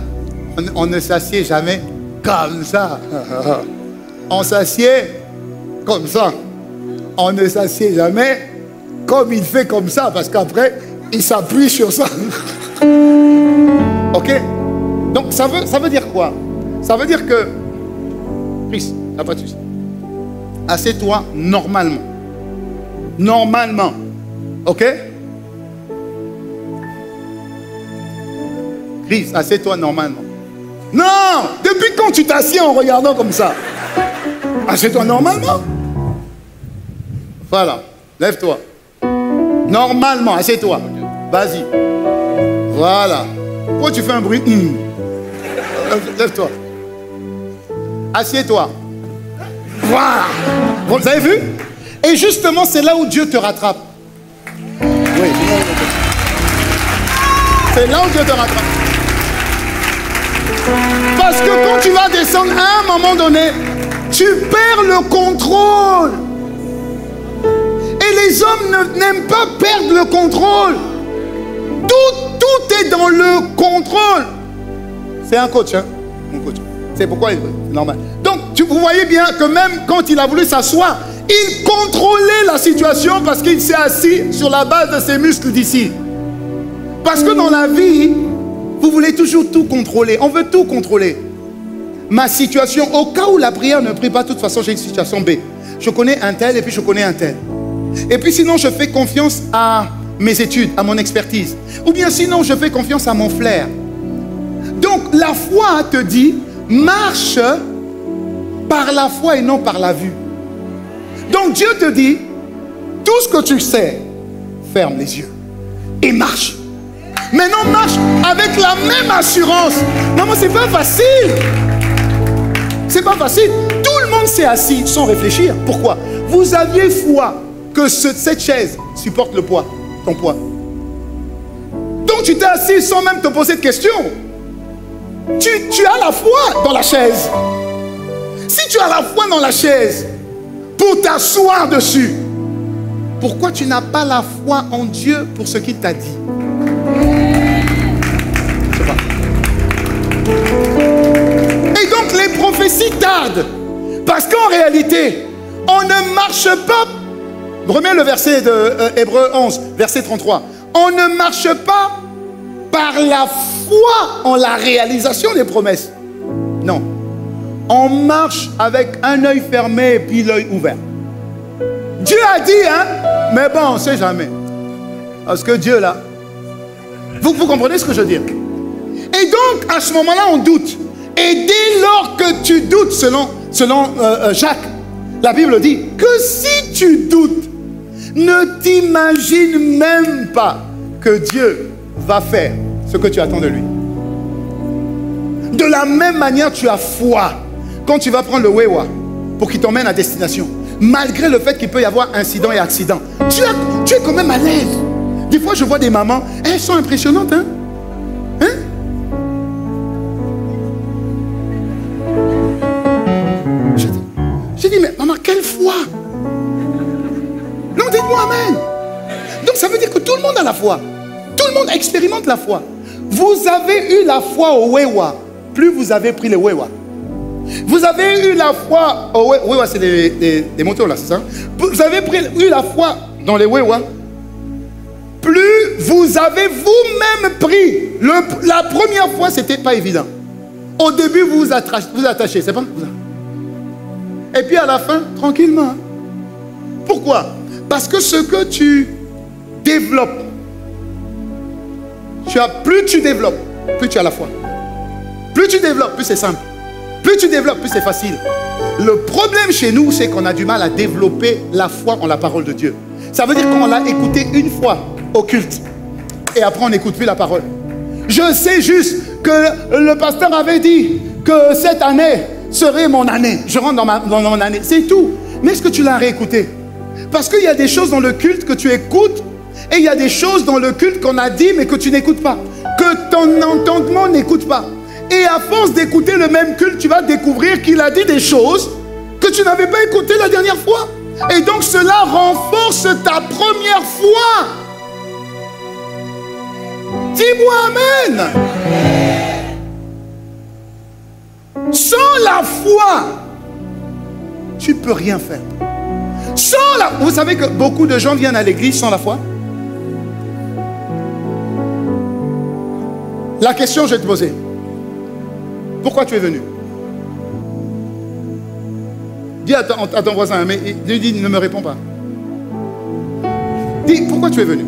on ne s'assied jamais comme ça. On s'assied comme ça. On ne s'assied jamais comme il fait comme ça, parce qu'après, il s'appuie sur ça. Ok? Donc, ça veut dire quoi? Ça veut dire que... Chris, t'as pas de souci. Assieds-toi normalement. Normalement. Ok? Chris, assieds-toi normalement. Non! Depuis quand tu t'assieds en regardant comme ça? Assieds-toi normalement. Voilà. Lève-toi. Normalement, assieds-toi. Vas-y. Voilà. Pourquoi tu fais un bruit? Lève-toi. Assieds-toi. Voilà. Vous avez vu? Et justement, c'est là où Dieu te rattrape. Oui. C'est là où Dieu te rattrape. Parce que quand tu vas descendre, à un moment donné, tu perds le contrôle. Et les hommes n'aiment pas perdre le contrôle. Tout est dans le contrôle. C'est un coach, hein? Mon coach. C'est pourquoi il est normal. Donc, vous voyez bien que même quand il a voulu s'asseoir, il contrôlait la situation parce qu'il s'est assis sur la base de ses muscles d'ici. Parce que dans la vie, vous voulez toujours tout contrôler. On veut tout contrôler. Ma situation, au cas où la prière ne prie pas, de toute façon, j'ai une situation B. Je connais un tel et puis je connais un tel. Et puis sinon, je fais confiance à mes études, à mon expertise. Ou bien sinon, je fais confiance à mon flair. Donc, la foi te dit, marche par la foi et non par la vue. Donc, Dieu te dit, tout ce que tu sais, ferme les yeux et marche. Maintenant, marche avec la même assurance. Maman, c'est pas facile. C'est pas facile. Tout le monde s'est assis sans réfléchir. Pourquoi? Vous aviez foi que cette chaise supporte le poids, ton poids. Donc tu t'es assis sans même te poser de questions. Tu as la foi dans la chaise. Si tu as la foi dans la chaise pour t'asseoir dessus, pourquoi tu n'as pas la foi en Dieu pour ce qu'il t'a dit? Je sais pas. Et donc les prophéties tardent. Parce qu'en réalité, on ne marche pas. Remets le verset de Hébreux 11, verset 33. On ne marche pas par la foi en la réalisation des promesses. Non. On marche avec un œil fermé et puis l'œil ouvert. Dieu a dit, hein, mais bon, on ne sait jamais. Parce que Dieu, là, vous comprenez ce que je veux dire? Et donc, à ce moment-là, on doute. Et dès lors que tu doutes, selon Jacques, la Bible dit que si tu doutes, ne t'imagine même pas que Dieu va faire ce que tu attends de lui. De la même manière, tu as foi quand tu vas prendre le Wewa pour qu'il t'emmène à destination. Malgré le fait qu'il peut y avoir incident et accident, tu es quand même à l'aise. Des fois, je vois des mamans, elles sont impressionnantes, hein? J'ai dit, mais maman, quelle foi? Non, dites-moi amen. Donc ça veut dire que tout le monde a la foi. Tout le monde expérimente la foi. Vous avez eu la foi au Wewa, plus vous avez pris le Wewa. Vous avez eu la foi au Wewa, c'est des motos là, c'est ça? Vous avez eu la foi dans les Wewa, plus vous avez vous-même pris. La première fois, c'était pas évident. Au début, vous vous attachez, c'est pas? Et puis à la fin, tranquillement. Pourquoi? Parce que ce que tu développes, plus tu développes, plus tu as la foi. Plus tu développes, plus c'est simple. Plus tu développes, plus c'est facile. Le problème chez nous, c'est qu'on a du mal à développer la foi en la parole de Dieu. Ça veut dire qu'on l'a écouté une fois au culte. Et après, on n'écoute plus la parole. Je sais juste que le pasteur avait dit que cette année serait mon année. Je rentre dans mon année. C'est tout. Mais est-ce que tu l'as réécouté? Parce qu'il y a des choses dans le culte que tu écoutes et il y a des choses dans le culte qu'on a dit mais que tu n'écoutes pas. Que ton entendement n'écoute pas. Et à force d'écouter le même culte, tu vas découvrir qu'il a dit des choses que tu n'avais pas écoutées la dernière fois. Et donc cela renforce ta première foi. Dis-moi amen. Sans la foi, tu ne peux rien faire. Vous savez que beaucoup de gens viennent à l'église sans la foi. La question que je vais te poser. Pourquoi tu es venu? Dis à ton voisin, mais il ne me répond pas. Dis, pourquoi tu es venu?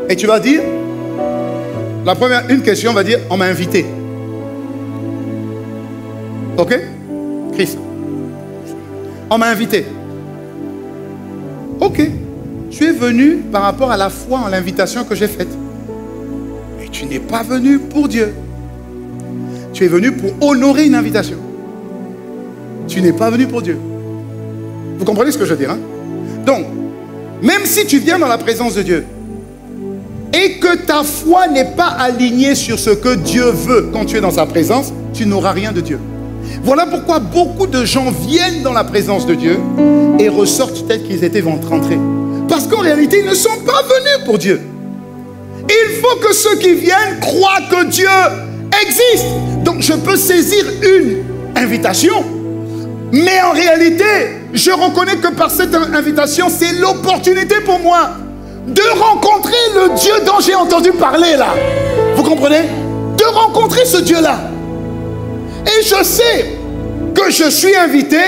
Et tu vas dire, une question va dire, on m'a invité. Ok? Christ. On m'a invité. Ok. Tu es venu par rapport à la foi en l'invitation que j'ai faite. Mais tu n'es pas venu pour Dieu. Tu es venu pour honorer une invitation. Tu n'es pas venu pour Dieu. Vous comprenez ce que je veux dire, hein? Donc, même si tu viens dans la présence de Dieu et que ta foi n'est pas alignée sur ce que Dieu veut quand tu es dans sa présence, tu n'auras rien de Dieu. Voilà pourquoi beaucoup de gens viennent dans la présence de Dieu et ressortent tels qu'ils étaient rentrés. Parce qu'en réalité, ils ne sont pas venus pour Dieu. Il faut que ceux qui viennent croient que Dieu existe. Donc je peux saisir une invitation, mais en réalité, je reconnais que par cette invitation, c'est l'opportunité pour moi de rencontrer le Dieu dont j'ai entendu parler là. Vous comprenez? De rencontrer ce Dieu-là. Et je sais que je suis invité,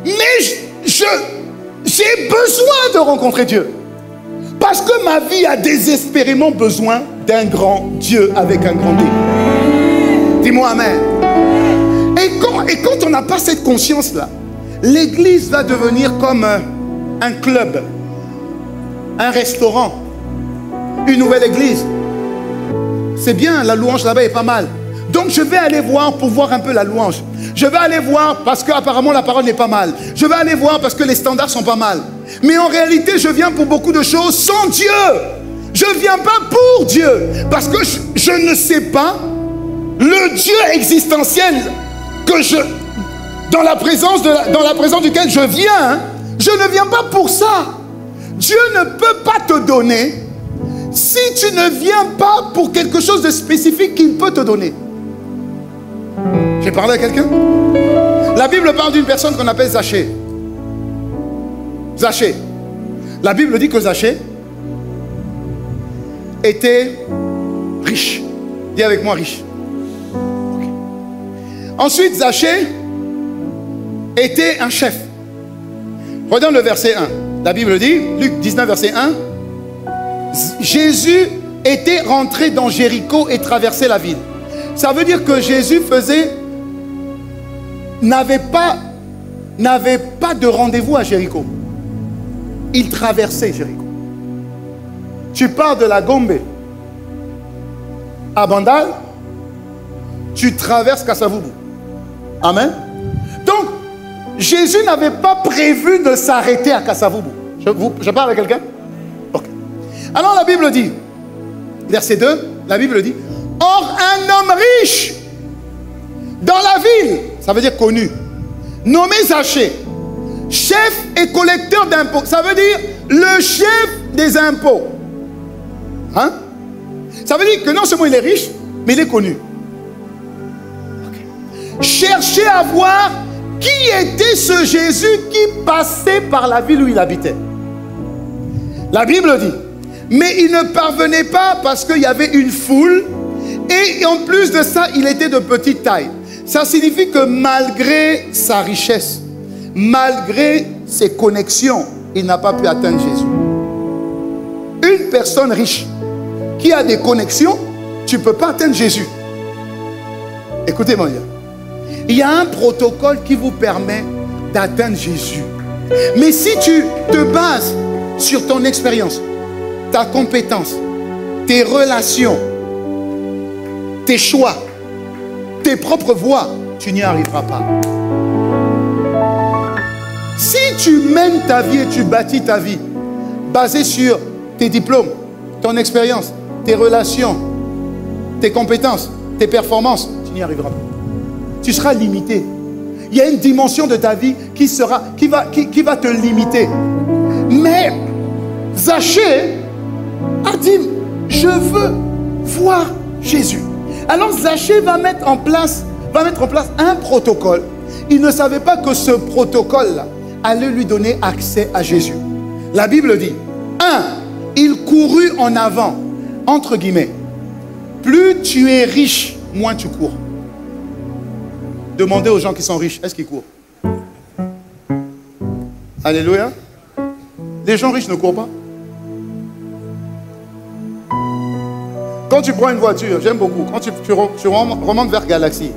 mais j'ai besoin de rencontrer Dieu. Parce que ma vie a désespérément besoin d'un grand Dieu avec un grand D. Dis-moi amen. Et quand on n'a pas cette conscience-là, l'église va devenir comme un club, un restaurant, une nouvelle église. C'est bien, la louange là-bas est pas mal. Donc je vais aller voir pour voir un peu la louange. Je vais aller voir parce qu'apparemment la parole n'est pas mal. Je vais aller voir parce que les standards sont pas mal. Mais en réalité, je viens pour beaucoup de choses sans Dieu. Je ne viens pas pour Dieu. Parce que je ne sais pas le Dieu existentiel que dans la présence duquel je viens. Je ne viens pas pour ça. Dieu ne peut pas te donner si tu ne viens pas pour quelque chose de spécifique qu'il peut te donner. J'ai parlé à quelqu'un? La Bible parle d'une personne qu'on appelle Zachée. Zachée. La Bible dit que Zachée était riche. Dis avec moi riche. Okay. Ensuite, Zachée était un chef. Regarde le verset 1. La Bible dit, Luc 19, verset 1. Jésus était rentré dans Jéricho et traversait la ville. Ça veut dire que Jésus n'avait pas de rendez-vous à Jéricho. Il traversait Jéricho. Tu pars de la Gombe à Bandal, tu traverses Kasavubu. Amen. Donc, Jésus n'avait pas prévu de s'arrêter à Kasavubu. Je parle à quelqu'un? Ok. Alors la Bible dit, verset 2, la Bible dit, or un homme riche dans la ville, ça veut dire connu, nommé Zachée, chef et collecteur d'impôts. Ça veut dire le chef des impôts. Hein? Ça veut dire que non seulement il est riche, mais il est connu. Okay. Cherchez à voir qui était ce Jésus qui passait par la ville où il habitait. La Bible dit, mais il ne parvenait pas parce qu'il y avait une foule et en plus de ça, il était de petite taille. Ça signifie que malgré sa richesse, malgré ses connexions, il n'a pas pu atteindre Jésus. Une personne riche qui a des connexions, tu ne peux pas atteindre Jésus. Écoutez-moi bien. Il y a un protocole qui vous permet d'atteindre Jésus. Mais si tu te bases sur ton expérience, ta compétence, tes relations, tes choix, tes propres voies, tu n'y arriveras pas. Si tu mènes ta vie et tu bâtis ta vie basée sur tes diplômes, ton expérience, tes relations, tes compétences, tes performances, tu n'y arriveras pas. Tu seras limité. Il y a une dimension de ta vie qui va te limiter. Mais Zachée a dit, je veux voir Jésus. Alors Zachée va mettre en place un protocole. Il ne savait pas que ce protocole-là allait lui donner accès à Jésus. La Bible dit, 1, il courut en avant, entre guillemets. Plus tu es riche, moins tu cours. Demandez aux gens qui sont riches, est-ce qu'ils courent? Alléluia. Les gens riches ne courent pas. Quand tu prends une voiture, j'aime beaucoup, quand tu remontes vers Galaxy,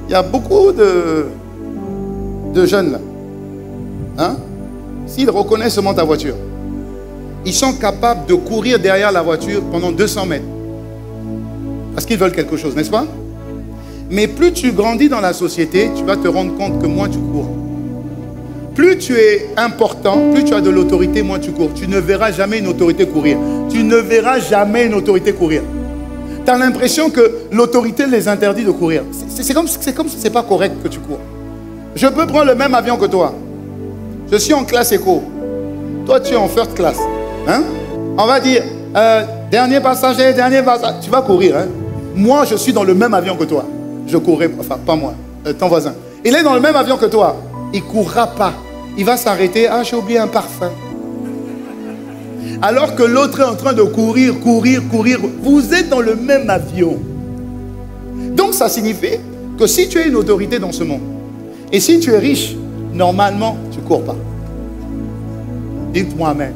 il y a beaucoup de jeunes là. Hein? S'ils reconnaissent seulement ta voiture, ils sont capables de courir derrière la voiture pendant 200 mètres. Parce qu'ils veulent quelque chose, n'est-ce pas? Mais plus tu grandis dans la société, tu vas te rendre compte que moins tu cours. Plus tu es important, plus tu as de l'autorité, moins tu cours. Tu ne verras jamais une autorité courir. Tu ne verras jamais une autorité courir. Tu as l'impression que l'autorité les interdit de courir. C'est comme si ce n'est pas correct que tu cours. Je peux prendre le même avion que toi. Je suis en classe éco. Toi, tu es en first class. Hein? On va dire, dernier passager, tu vas courir. Hein? Moi, je suis dans le même avion que toi. Je courrai, enfin, pas moi, ton voisin. Il est dans le même avion que toi. Il ne courra pas. Il va s'arrêter. Ah, j'ai oublié un parfum. Alors que l'autre est en train de courir. Vous êtes dans le même avion. Donc, ça signifie que si tu es une autorité dans ce monde, et si tu es riche, normalement, tu ne cours pas. Dites-moi amen.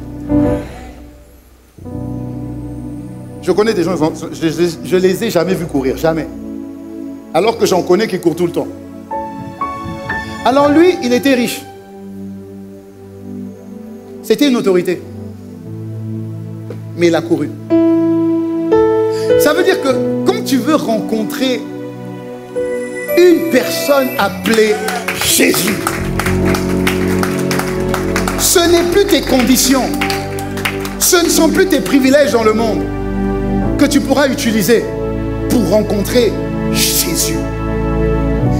Je connais des gens, je les ai jamais vus courir, jamais. Alors que j'en connais qui courent tout le temps. Alors lui, il était riche. C'était une autorité. Mais il a couru. Ça veut dire que quand tu veux rencontrer une personne appelée Jésus, ce n'est plus tes conditions, ce ne sont plus tes privilèges dans le monde que tu pourras utiliser pour rencontrer Jésus.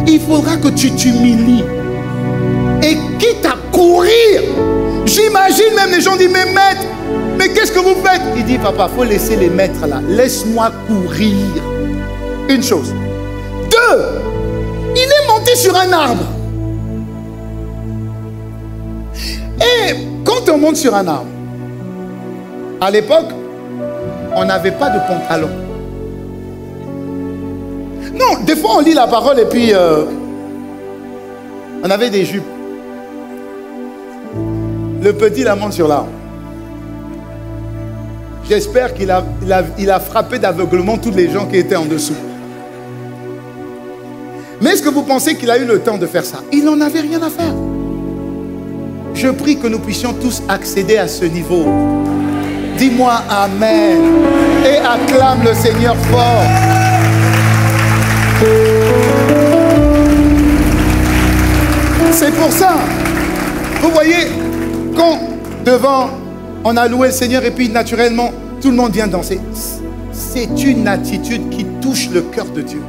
Il faudra que tu t'humilies et quitte à courir. J'imagine même les gens disent, mais maître, mais qu'est-ce que vous faites? Il dit, papa, il faut laisser les maîtres là. Laisse-moi courir. Une chose. 2, il est monté sur un arbre. Et quand on monte sur un arbre, à l'époque, on n'avait pas de pantalon. Non, des fois on lit la parole et puis on avait des jupes. Le petit la monte sur l'arbre. J'espère qu'il a frappé d'aveuglement tous les gens qui étaient en dessous. Mais est-ce que vous pensez qu'il a eu le temps de faire ça? Il n'en avait rien à faire. Je prie que nous puissions tous accéder à ce niveau. Dis-moi Amen et acclame le Seigneur fort. C'est pour ça, vous voyez, quand devant on a loué le Seigneur et puis naturellement tout le monde vient danser, c'est une attitude qui touche le cœur de Dieu.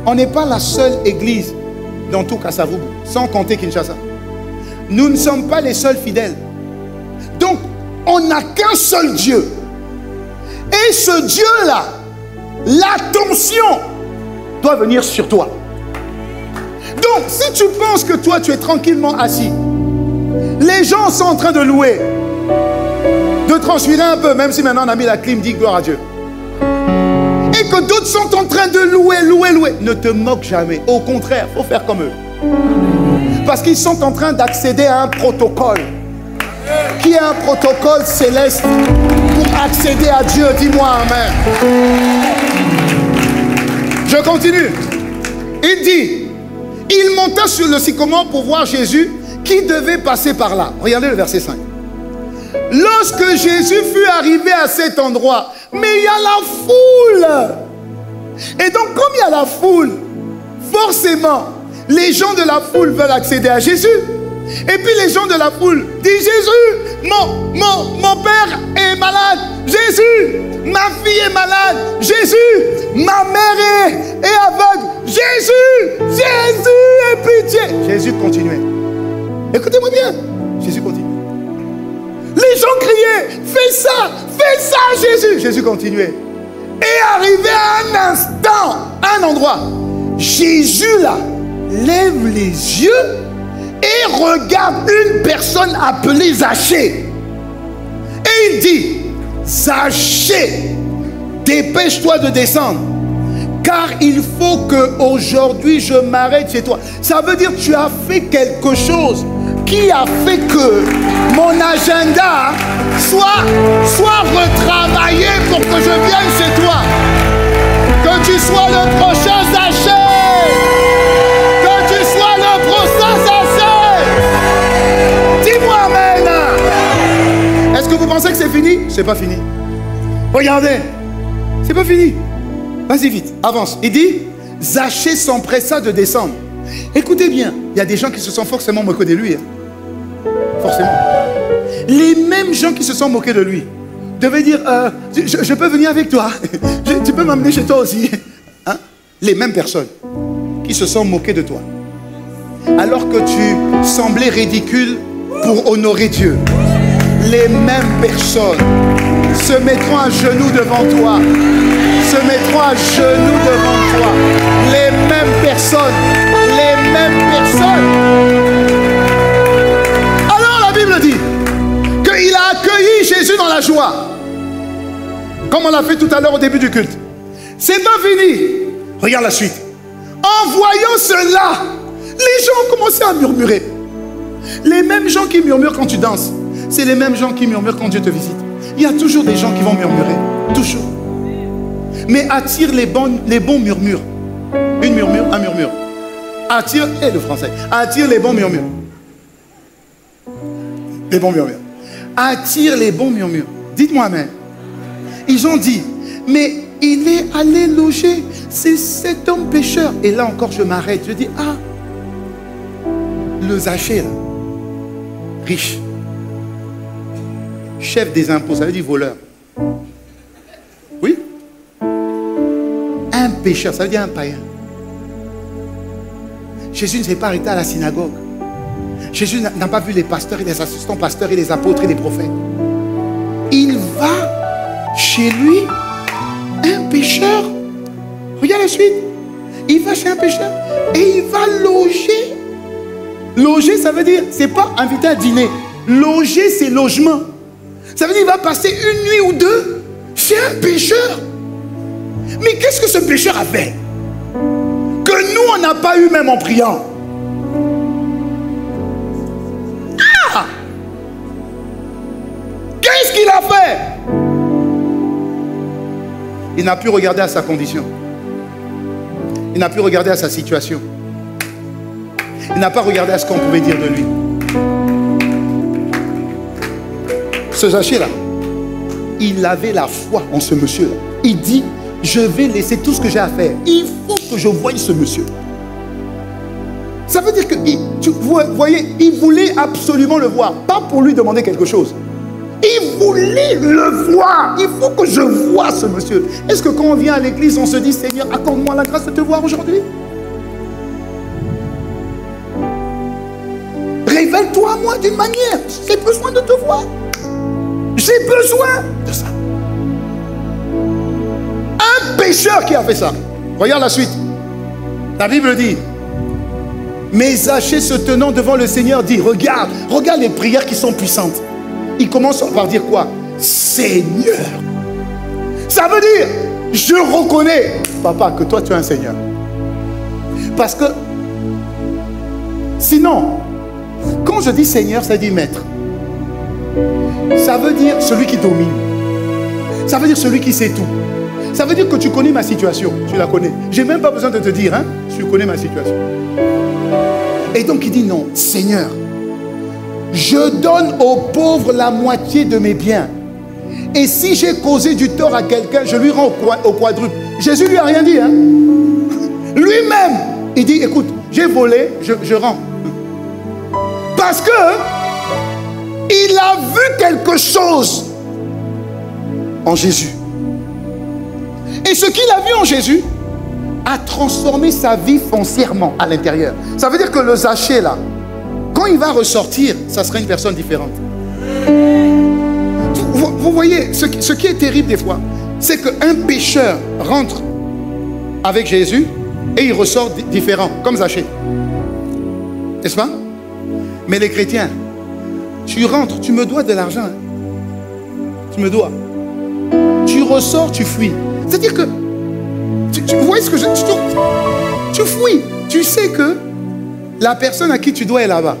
On n'est pas la seule église dans tout Kasavubu, sans compter Kinshasa. Nous ne sommes pas les seuls fidèles. Donc, on n'a qu'un seul Dieu. Et ce Dieu-là, l'attention doit venir sur toi. Donc, si tu penses que toi, tu es tranquillement assis, les gens sont en train de louer, de transpirer un peu, même si maintenant on a mis la clim, dit gloire à Dieu. Et que d'autres sont en train de louer. Ne te moque jamais. Au contraire, il faut faire comme eux. Parce qu'ils sont en train d'accéder à un protocole. Qui est un protocole céleste pour accéder à Dieu. Dis-moi Amen. Je continue. Il dit, il monta sur le sycomore pour voir Jésus qui devait passer par là. Regardez le verset 5. Lorsque Jésus fut arrivé à cet endroit, mais il y a la foule. Et donc, comme il y a la foule, forcément, les gens de la foule veulent accéder à Jésus. Et puis les gens de la foule disent, Jésus, mon père est malade. Jésus, ma fille est malade. Jésus, ma mère est aveugle. Jésus, aie pitié. Jésus continuait. Écoutez-moi bien. Jésus continue. Les gens criaient, fais ça, Jésus. Jésus continuait. Et arrivé à un instant, à un endroit, Jésus là, lève les yeux et regarde une personne appelée Zachée. Et il dit, Zachée, dépêche-toi de descendre, car il faut qu'aujourd'hui je m'arrête chez toi. Ça veut dire que tu as fait quelque chose qui a fait que mon agenda soit retravaillé pour que je vienne chez toi. Que tu sois le prochain Zachée. Que tu sois le prochain Zachée. Dis-moi Amen. Est-ce que vous pensez que c'est fini? C'est pas fini. Regardez. C'est pas fini. Vas-y vite, avance. Il dit, Zachée s'empressa de descendre. Écoutez bien, il y a des gens qui se sont forcément moqués de lui. Forcément. Les mêmes gens qui se sont moqués de lui devaient dire, je peux venir avec toi. Tu peux m'amener chez toi aussi. Hein? Les mêmes personnes qui se sont moqués de toi. Alors que tu semblais ridicule pour honorer Dieu. Les mêmes personnes se mettront à genoux devant toi. Se mettront à genoux devant toi. Les mêmes personnes. Les mêmes personnes. Alors la Bible dit qu'il a accueilli Jésus dans la joie. Comme on l'a fait tout à l'heure au début du culte. C'est pas fini. Regarde la suite. En voyant cela, les gens ont commencé à murmurer. Les mêmes gens qui murmurent quand tu danses, c'est les mêmes gens qui murmurent quand Dieu te visite. Il y a toujours des gens qui vont murmurer. Toujours. Mais attire les bons murmures. Une murmure, un murmure. Attire, et le français, attire les bons murmures. Les bons murmures. Attire les bons murmures. Dites-moi Amen. Ils ont dit, mais il est allé loger. C'est cet homme pécheur. Et là encore, je m'arrête. Je dis, ah, le Zachée, là, riche, chef des impôts, ça veut dire voleur. Oui. Un pécheur, ça veut dire un païen. Jésus ne s'est pas arrêté à la synagogue. Jésus n'a pas vu les pasteurs et les assistants pasteurs et les apôtres et les prophètes. Il va chez lui, un pécheur. Regarde la suite. Il va chez un pécheur et il va loger. Loger, ça veut dire, c'est pas invité à dîner. Loger, c'est logement. Ça veut dire qu'il va passer une nuit ou deux C'est un pécheur. Mais qu'est-ce que ce pécheur a fait que nous, on n'a pas eu même en priant? Ah! Qu'est-ce qu'il a fait? Il n'a plus regardé à sa condition. Il n'a plus regardé à sa situation. Il n'a pas regardé à ce qu'on pouvait dire de lui. Ce Zachée-là, il avait la foi en ce monsieur-là. Il dit, je vais laisser tout ce que j'ai à faire. Il faut que je voie ce monsieur. Ça veut dire que, vous voyez, il voulait absolument le voir. Pas pour lui demander quelque chose. Il voulait le voir. Il faut que je voie ce monsieur. Est-ce que quand on vient à l'église, on se dit, Seigneur, accorde-moi la grâce de te voir aujourd'hui? Révèle-toi à moi d'une manière. J'ai besoin de te voir. J'ai besoin de ça. Un pécheur qui a fait ça. Regarde la suite. La Bible dit, mais Zachée se tenant devant le Seigneur dit, regarde les prières qui sont puissantes. Il commence par dire quoi? Seigneur. Ça veut dire, je reconnais, papa, que toi tu es un Seigneur. Parce que, sinon, quand je dis Seigneur, ça dit maître. Ça veut dire celui qui domine. Ça veut dire celui qui sait tout. Ça veut dire que tu connais ma situation. Tu la connais. J'ai même pas besoin de te dire, hein, tu connais ma situation. Et donc il dit non, Seigneur, je donne aux pauvres la moitié de mes biens. Et si j'ai causé du tort à quelqu'un, je lui rends au quadruple. Jésus lui a rien dit, hein. Lui-même, il dit, écoute, j'ai volé, je rends. Parce que il a vu quelque chose en Jésus. Et ce qu'il a vu en Jésus a transformé sa vie foncièrement à l'intérieur. Ça veut dire que le Zachée là, quand il va ressortir, ça sera une personne différente. Vous voyez, ce qui est terrible des fois, c'est qu'un pécheur rentre avec Jésus et il ressort différent, comme Zachée. N'est-ce pas? Mais les chrétiens, tu rentres, tu me dois de l'argent. Hein? Tu me dois. Tu ressors, tu fuis. C'est-à-dire que, vous voyez ce que tu fuis. Tu sais que la personne à qui tu dois est là-bas.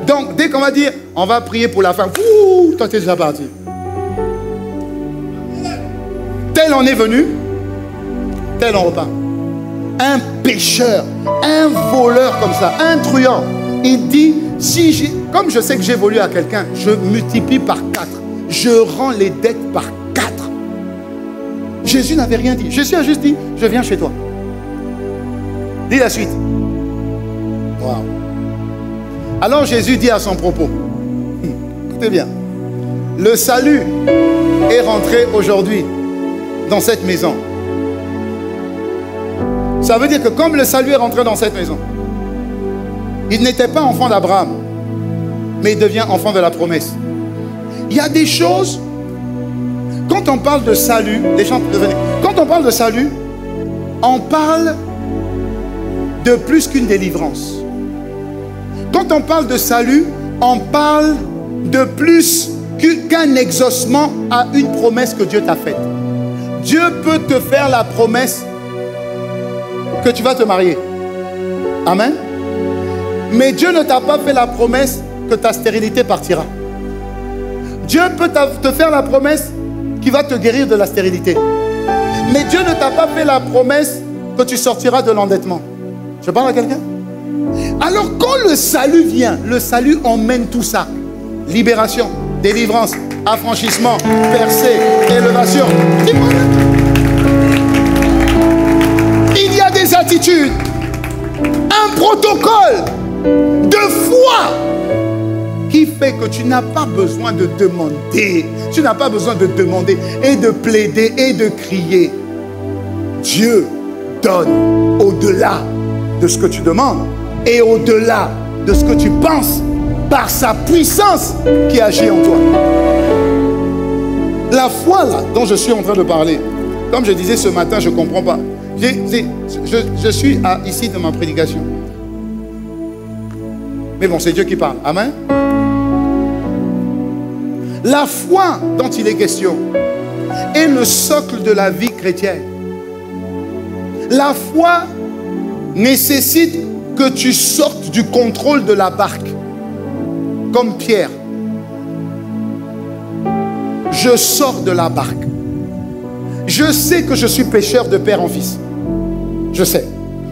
Donc, dès qu'on va dire, on va prier pour la femme, ouh, toi tu es déjà parti. Tel on est venu, tel on repart. Un pécheur, un voleur comme ça, un truand, il dit, si comme je sais que j'ai volé à quelqu'un, je multiplie par 4. Je rends les dettes par 4. Jésus n'avait rien dit. Jésus a juste dit, je viens chez toi. Dis la suite. Wow. Alors Jésus dit à son propos, écoutez bien, le salut est rentré aujourd'hui dans cette maison. Ça veut dire que comme le salut est rentré dans cette maison, il n'était pas enfant d'Abraham, mais il devient enfant de la promesse. Il y a des choses, quand on parle de salut, quand on parle de salut, on parle de plus qu'une délivrance. Quand on parle de salut, on parle de plus qu'un exaucement à une promesse que Dieu t'a faite. Dieu peut te faire la promesse que tu vas te marier. Amen. Mais Dieu ne t'a pas fait la promesse que ta stérilité partira. Dieu peut te faire la promesse qui va te guérir de la stérilité. Mais Dieu ne t'a pas fait la promesse que tu sortiras de l'endettement. Je parle à quelqu'un? Alors quand le salut vient, le salut emmène tout ça. Libération, délivrance, affranchissement, percée, élévation. Il y a des attitudes, un protocole de foi qui fait que tu n'as pas besoin de demander. Tu n'as pas besoin de demander et de plaider et de crier. Dieu donne au-delà de ce que tu demandes et au-delà de ce que tu penses par sa puissance qui agit en toi. La foi là dont je suis en train de parler, comme je disais ce matin, je ne comprends pas. Je suis ici dans ma prédication. Mais bon, c'est Dieu qui parle. Amen. La foi dont il est question, est le socle de la vie chrétienne. La foi nécessite que tu sortes du contrôle de la barque. Comme Pierre. Je sors de la barque. Je sais que je suis pécheur de père en fils. Je sais.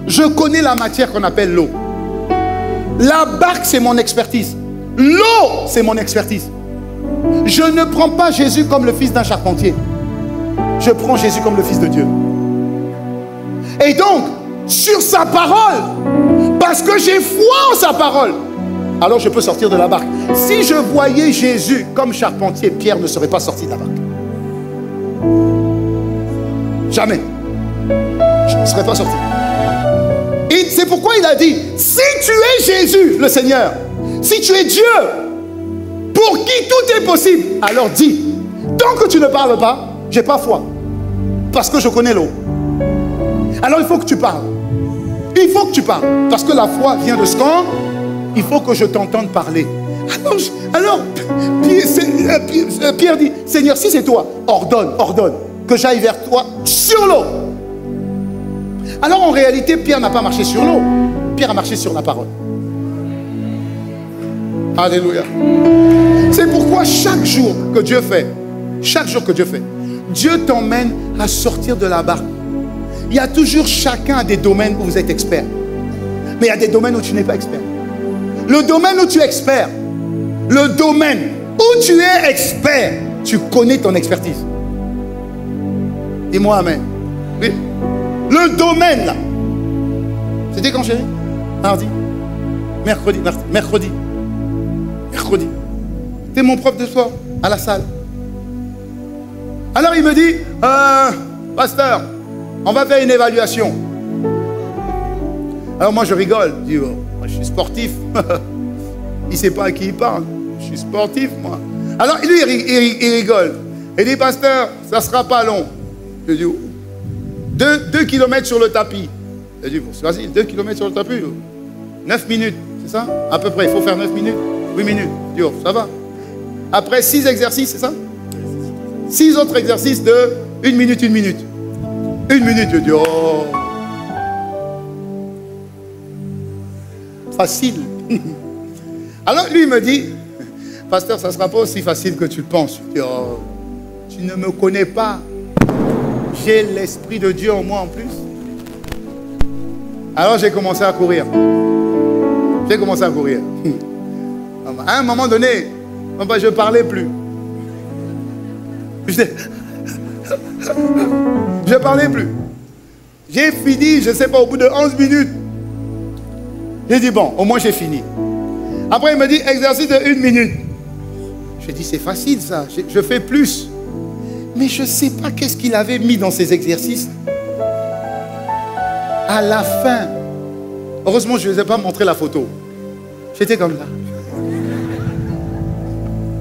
Je connais la matière qu'on appelle l'eau. La barque, c'est mon expertise. L'eau, c'est mon expertise. Je ne prends pas Jésus comme le fils d'un charpentier. Je prends Jésus comme le fils de Dieu. Et donc, sur sa parole, parce que j'ai foi en sa parole, alors je peux sortir de la barque. Si je voyais Jésus comme charpentier, Pierre ne serait pas sorti de la barque. Jamais. Je ne serais pas sorti. Et c'est pourquoi il a dit, si tu es Jésus, le Seigneur, si tu es Dieu, pour qui tout est possible, alors dis, tant que tu ne parles pas, je n'ai pas foi. Parce que je connais l'eau. Alors il faut que tu parles. Il faut que tu parles. Parce que la foi vient de ce camp. Il faut que je t'entende parler. Alors Pierre dit, Seigneur, si c'est toi, ordonne que j'aille vers toi sur l'eau. Alors en réalité, Pierre n'a pas marché sur l'eau. Pierre a marché sur la parole. Alléluia. C'est pourquoi chaque jour que Dieu fait, Dieu t'emmène à sortir de la barque. Il y a toujours chacun a des domaines où vous êtes expert. Mais il y a des domaines où tu n'es pas expert. Le domaine où tu es expert, le domaine où tu es expert, tu connais ton expertise. Dis-moi amen. Oui. Le domaine là. C'était quand, chérie? Mardi. Mercredi. C'était mon prof de sport à la salle. Alors il me dit, pasteur, on va faire une évaluation. Alors moi je rigole. Je dis, oh, moi je suis sportif. Il ne sait pas à qui il parle. Je suis sportif, moi. Alors lui il rigole. Il dit, pasteur, ça ne sera pas long. Je dis, 2 kilomètres sur le tapis. Je dis, bon, c'est facile, 2 kilomètres sur le tapis. 9 minutes, c'est ça? À peu près, il faut faire 9 minutes. 8 minutes. Je dis, oh, ça va. Après 6 exercices, c'est ça? 6 autres exercices de 1 minute, 1 minute. 1 minute, je dis, oh. Facile. Alors lui, il me dit, pasteur, ça ne sera pas aussi facile que tu le penses. Je dis, oh, tu ne me connais pas. J'ai l'Esprit de Dieu en moi en plus. Alors j'ai commencé à courir. À un moment donné, je ne parlais plus. Je ne parlais plus. J'ai fini, je ne sais pas, au bout de 11 minutes. J'ai dit, bon, au moins j'ai fini. Après, il me dit, exercice de 1 minute. J'ai dit, c'est facile ça, je fais plus. Mais je ne sais pas qu'est-ce qu'il avait mis dans ces exercices. À la fin, heureusement, je ne vous ai pas montré la photo. J'étais comme ça.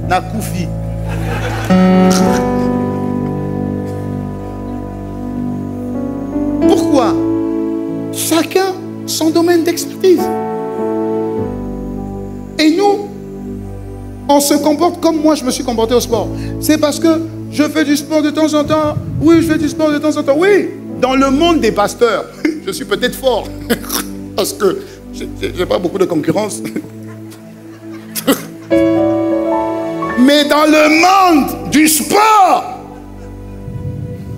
Nakoufi. Pourquoi? Chacun son domaine d'expertise. Et nous, on se comporte comme moi je me suis comporté au sport. C'est parce que je fais du sport de temps en temps. Oui, je fais du sport de temps en temps. Oui, dans le monde des pasteurs, je suis peut-être fort. Parce que je n'ai pas beaucoup de concurrence. Mais dans le monde du sport,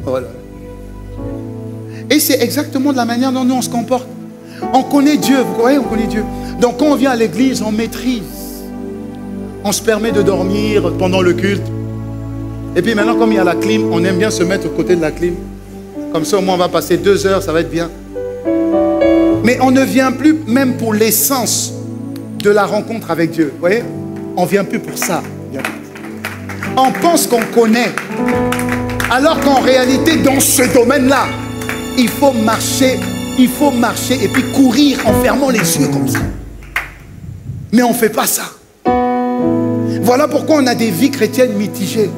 voilà. Et c'est exactement de la manière dont nous on se comporte. On connaît Dieu, vous voyez, on connaît Dieu. Donc quand on vient à l'église, on maîtrise. On se permet de dormir pendant le culte. Et puis maintenant, comme il y a la clim, on aime bien se mettre aux côtés de la clim. Comme ça, au moins, on va passer 2 heures, ça va être bien. Mais on ne vient plus même pour l'essence de la rencontre avec Dieu. Vous voyez? On ne vient plus pour ça. On pense qu'on connaît. Alors qu'en réalité, dans ce domaine-là, il faut marcher et puis courir en fermant les yeux comme ça. Mais on ne fait pas ça. Voilà pourquoi on a des vies chrétiennes mitigées.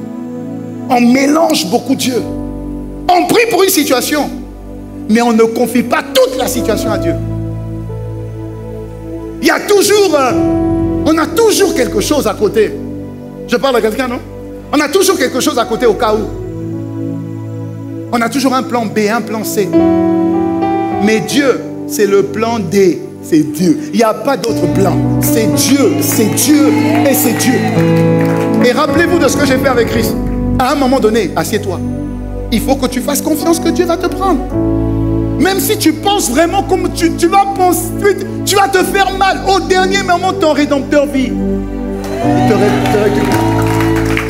On mélange beaucoup Dieu. On prie pour une situation, mais on ne confie pas toute la situation à Dieu. Il y a toujours, on a toujours quelque chose à côté. Je parle à quelqu'un, non? On a toujours quelque chose à côté au cas où. On a toujours un plan B, un plan C. Mais Dieu, c'est le plan D. C'est Dieu. Il n'y a pas d'autre plan. C'est Dieu et c'est Dieu. Et rappelez-vous de ce que j'ai fait avec Christ. À un moment donné, assieds-toi. Il faut que tu fasses confiance que Dieu va te prendre. Même si tu penses vraiment comme tu vas penser, tu vas te faire mal. Au dernier moment, ton Rédempteur vit. Il te récupère.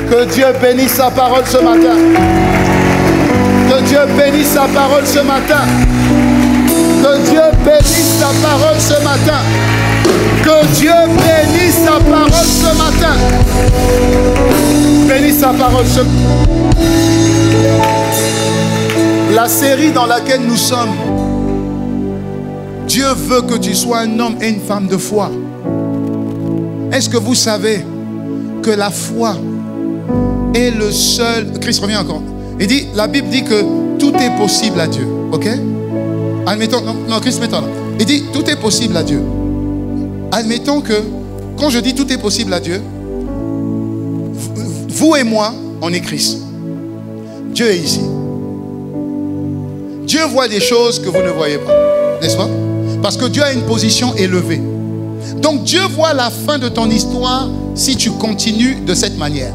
Que Dieu bénisse sa parole ce matin. Que Dieu bénisse sa parole ce matin. Que Dieu bénisse sa parole ce matin. Que Dieu bénisse sa parole ce matin. Bénisse sa parole ce matin. La série dans laquelle nous sommes, Dieu veut que tu sois un homme et une femme de foi. Est-ce que vous savez que la foi est le seul... Christ revient encore. Il dit, la Bible dit que tout est possible à Dieu. Ok? Admettons, non, Christ, mets-toi là. Il dit, tout est possible à Dieu. Admettons que, quand je dis tout est possible à Dieu, vous et moi, on est Christ. Dieu est ici. Dieu voit des choses que vous ne voyez pas. N'est-ce pas? Parce que Dieu a une position élevée. Donc Dieu voit la fin de ton histoire si tu continues de cette manière.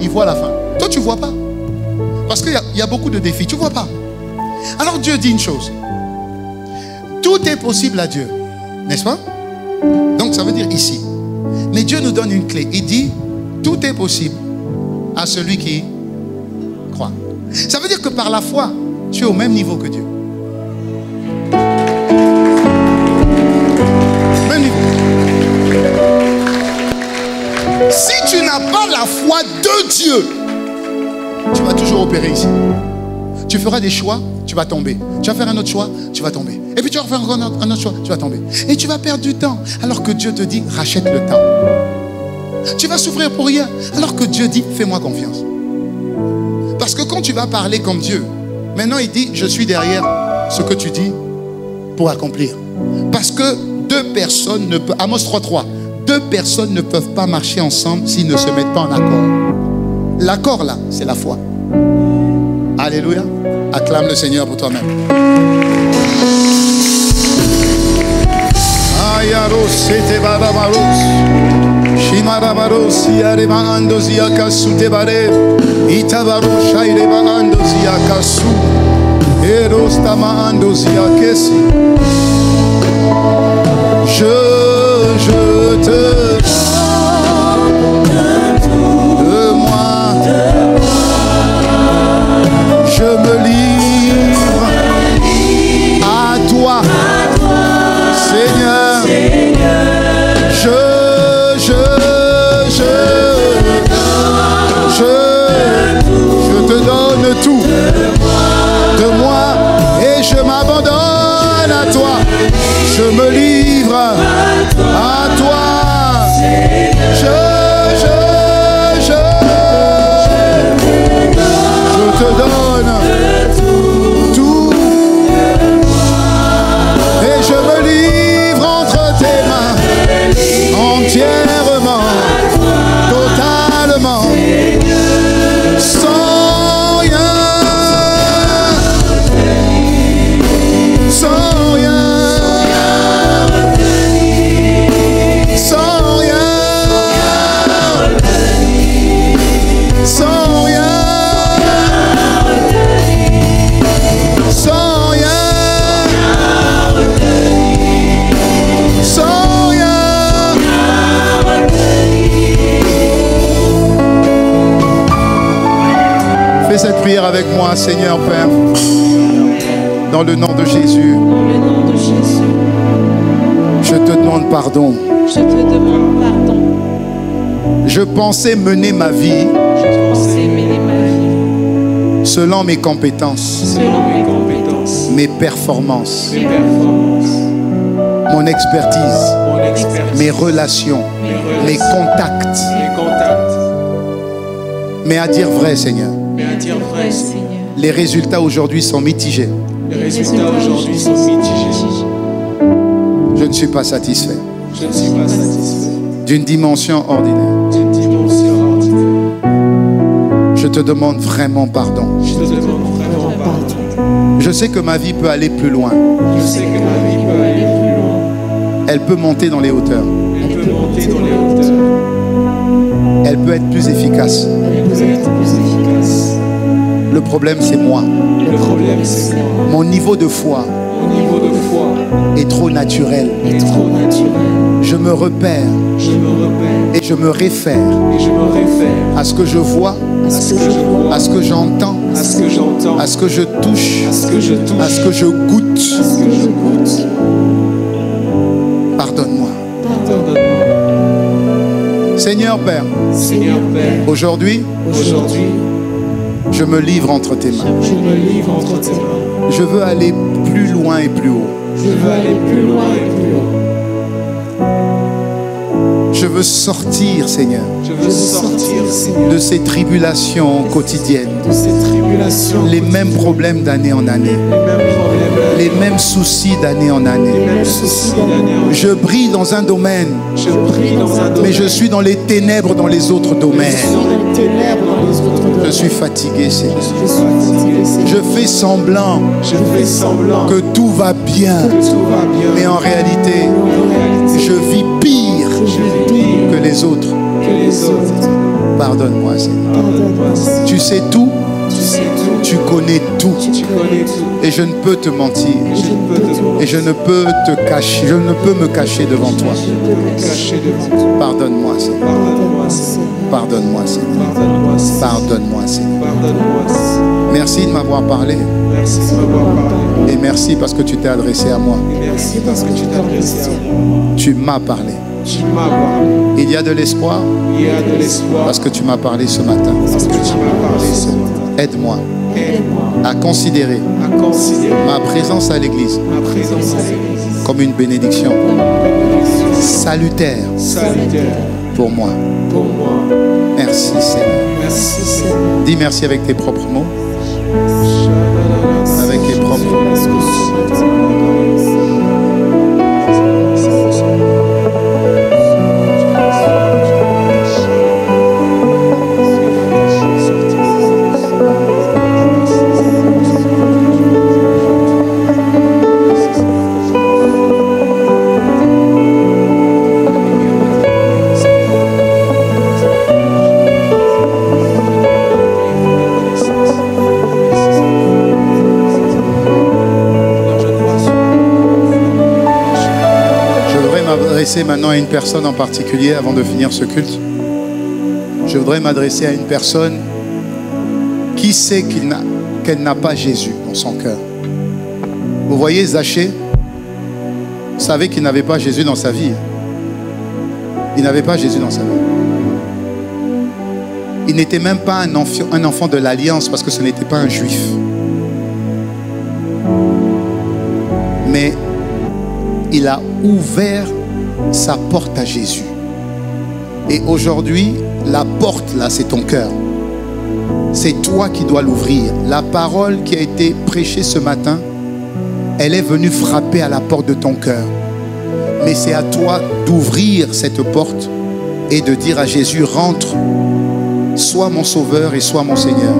Il voit la fin. Toi, tu ne vois pas. Parce qu'il y a beaucoup de défis. Tu ne vois pas. Alors Dieu dit une chose. Tout est possible à Dieu. N'est-ce pas? Donc ça veut dire ici. Mais Dieu nous donne une clé. Il dit, tout est possible à celui qui croit. Ça veut dire que par la foi, tu es au même niveau que Dieu. Même niveau. Si tu n'as pas la foi de Dieu, tu vas toujours opérer ici. Tu feras des choix, tu vas tomber. Tu vas faire un autre choix, tu vas tomber. Et puis tu vas faire encore un autre choix, tu vas tomber. Et tu vas perdre du temps. Alors que Dieu te dit, rachète le temps. Tu vas souffrir pour rien. Alors que Dieu dit, fais-moi confiance. Parce que quand tu vas parler comme Dieu, maintenant il dit, je suis derrière ce que tu dis pour accomplir. Parce que deux personnes ne peuvent, Amos 3:3, deux personnes ne peuvent pas marcher ensemble s'ils ne se mettent pas en accord. L'accord là, c'est la foi. Alléluia. Acclame le Seigneur pour toi-même. Ayaros, c'était barabaros. Shimarabaros, yareba andozia kasu tebare. Itabaro shaireba andozia kasu. Eros tama andozia kesi. Je te de moi. Je me livre à toi, Seigneur. Je te donne tout de moi et je m'abandonne à toi. Je me livre à toi. Je te donne tout et je me livre entre tes mains entièrement, totalement, sans rien, sans rien, sans rien, sans rien. Fais cette prière avec moi, Seigneur Père, dans le nom de Jésus. Dans le nom de Jésus, Je te demande pardon. je te demande pardon. Je pensais mener ma vie Je pensais mener ma vie selon mes compétences, selon mes compétences, mes performances, mes performances, mon expertise, mon expertise, mes relations, mes contacts. mes contacts. Mais à dire vrai, Seigneur, Mais à dire vrai, Seigneur. les résultats aujourd'hui sont mitigés. les résultats aujourd'hui sont mitigés. Je ne suis pas satisfait Je ne suis pas satisfait d'une dimension ordinaire. d'une dimension ordinaire. Je te demande vraiment pardon. Je te demande vraiment pardon. Je sais que ma vie peut aller plus loin. Je sais que ma vie peut aller plus loin. Elle peut monter dans les hauteurs. Elle peut monter dans les hauteurs. Elle peut être plus efficace. Elle peut être plus efficace. Le problème, c'est moi. Le problème, c'est moi. Mon niveau de foi Mon niveau de foi est trop naturel. est trop naturel. Je me repère Je me repère et je me réfère et je me réfère à ce que je vois, à ce que je vois, à ce que j'entends, à ce que j'entends, à ce que je touche, à ce que je touche, à ce que je goûte. à ce que je goûte. Pardonne-moi. Pardonne-moi. Seigneur Père, Seigneur Père, aujourd'hui, aujourd'hui, je me livre entre tes mains. je me livre entre tes mains. Je veux aller plus loin et plus haut. Je veux aller plus loin et plus haut. Je veux sortir, Seigneur, Je veux sortir, Seigneur, de ces tribulations quotidiennes. de ces tribulations, Les mêmes problèmes d'année en année. les mêmes problèmes, Les mêmes soucis d'année en les année. mêmes soucis d'année en année. Je brille dans un domaine, Je prie dans un domaine, mais je suis dans les ténèbres dans les autres je suis domaines. dans les ténèbres dans les autres Je domaines. suis fatigué, Seigneur. Je suis fatigué, Seigneur. Je fais semblant Je fais semblant que tout va bien, que tout va bien. mais en réalité, En réalité, je vis pire je vis pire que les autres. que les autres. Pardonne-moi, Seigneur. Pardonne-moi, Seigneur. Tu sais tout, Tu sais tout, tu connais tout, tu connais tout. et je ne peux te mentir, Et je ne peux te mentir. et je ne peux te cacher, je ne peux me cacher devant toi. Je peux me cacher devant toi. Pardonne-moi, Seigneur. Pardonne-moi, Seigneur. Pardonne-moi, Seigneur. Pardonne-moi, Seigneur. Pardonne-moi, Seigneur. Pardonne-moi, Seigneur. Merci de m'avoir parlé, Merci de m'avoir parlé. et merci parce que tu t'es adressé à moi. Et merci parce que tu t'es adressé à moi. Tu m'as parlé. Tu m'as parlé. Il y a de l'espoir Il y a de l'espoir parce que tu m'as parlé ce matin. parce que tu m'as parlé ce matin. Aide-moi Aide-moi à considérer À considérer ma présence à l'église ma présence à l'église comme une bénédiction salutaire salutaire pour moi. pour moi. Merci, Seigneur. Merci, Seigneur. Dis merci avec tes propres mots. Avec tes propres mots. Maintenant à une personne en particulier avant de finir ce culte. Je voudrais m'adresser à une personne qui sait qu'elle n'a pas Jésus dans son cœur. Vous voyez Zachée, vous savez qu'il n'avait pas Jésus dans sa vie. Il n'avait pas Jésus dans sa vie. Il n'était même pas un enfant de l'Alliance parce que ce n'était pas un juif. Mais il a ouvert sa porte à Jésus. Et aujourd'hui, la porte là, c'est ton cœur. C'est toi qui dois l'ouvrir. La parole qui a été prêchée ce matin, elle est venue frapper à la porte de ton cœur. Mais c'est à toi d'ouvrir cette porte et de dire à Jésus, rentre, sois mon sauveur et sois mon Seigneur.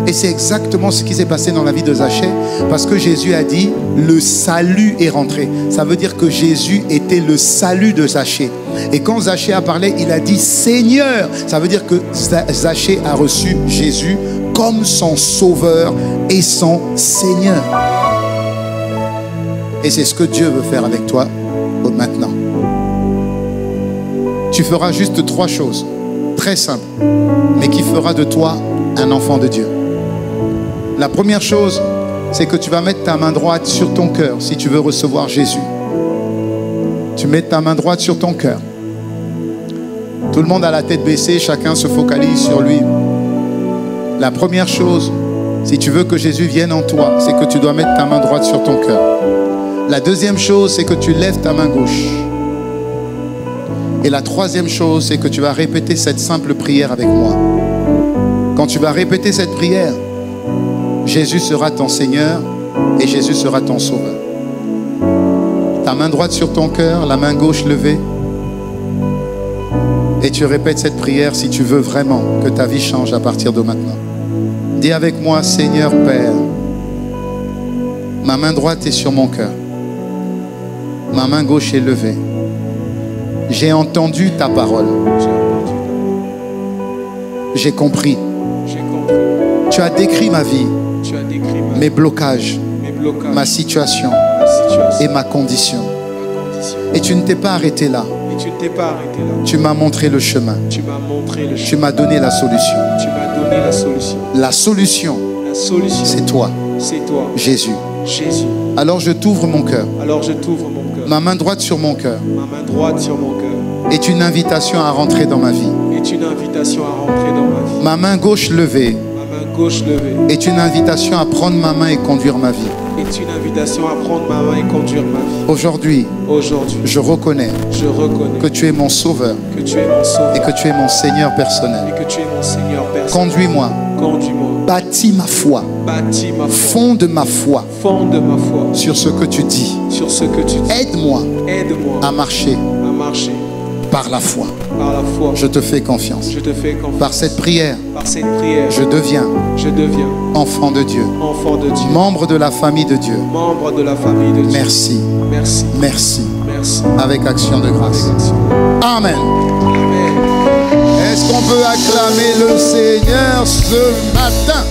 Et c'est exactement ce qui s'est passé dans la vie de Zachée, parce que Jésus a dit, le salut est rentré. Ça veut dire que Jésus était le salut de Zachée. Et quand Zachée a parlé, il a dit Seigneur. Ça veut dire que Zachée a reçu Jésus comme son sauveur et son Seigneur. Et c'est ce que Dieu veut faire avec toi maintenant. Tu feras juste 3 choses, très simples, mais qui fera de toi un enfant de Dieu. La première chose, c'est que tu vas mettre ta main droite sur ton cœur si tu veux recevoir Jésus. Tu mets ta main droite sur ton cœur. Tout le monde a la tête baissée, chacun se focalise sur lui. La première chose, si tu veux que Jésus vienne en toi, c'est que tu dois mettre ta main droite sur ton cœur. La deuxième chose, c'est que tu lèves ta main gauche. Et la troisième chose, c'est que tu vas répéter cette simple prière avec moi. Quand tu vas répéter cette prière, Jésus sera ton Seigneur et Jésus sera ton Sauveur. Ta main droite sur ton cœur, la main gauche levée. Et tu répètes cette prière si tu veux vraiment que ta vie change à partir de maintenant. Dis avec moi, Seigneur Père, Ma main droite est sur mon cœur. Ma main gauche est levée. J'ai entendu ta parole. J'ai compris. Tu as décrit ma vie, mes blocages, ma situation et ma condition. Et tu ne t'es pas arrêté là. Tu m'as montré le chemin. Tu m'as donné la solution. La solution, c'est toi, Jésus. Alors je t'ouvre mon cœur. Ma main droite sur mon cœur est une invitation à rentrer dans ma vie. Ma main gauche levée est une invitation à prendre ma main et conduire ma vie. Aujourd'hui, je reconnais que tu es mon sauveur et que tu es mon Seigneur personnel. Conduis-moi. Bâtis ma foi. Fonde ma foi sur ce que tu dis. Aide-moi à marcher par la foi. Je te fais confiance. Par cette prière, je deviens enfant de Dieu. Membre de la famille de Dieu. Merci. Merci. Avec action de grâce. Amen. Est-ce qu'on peut acclamer le Seigneur ce matin?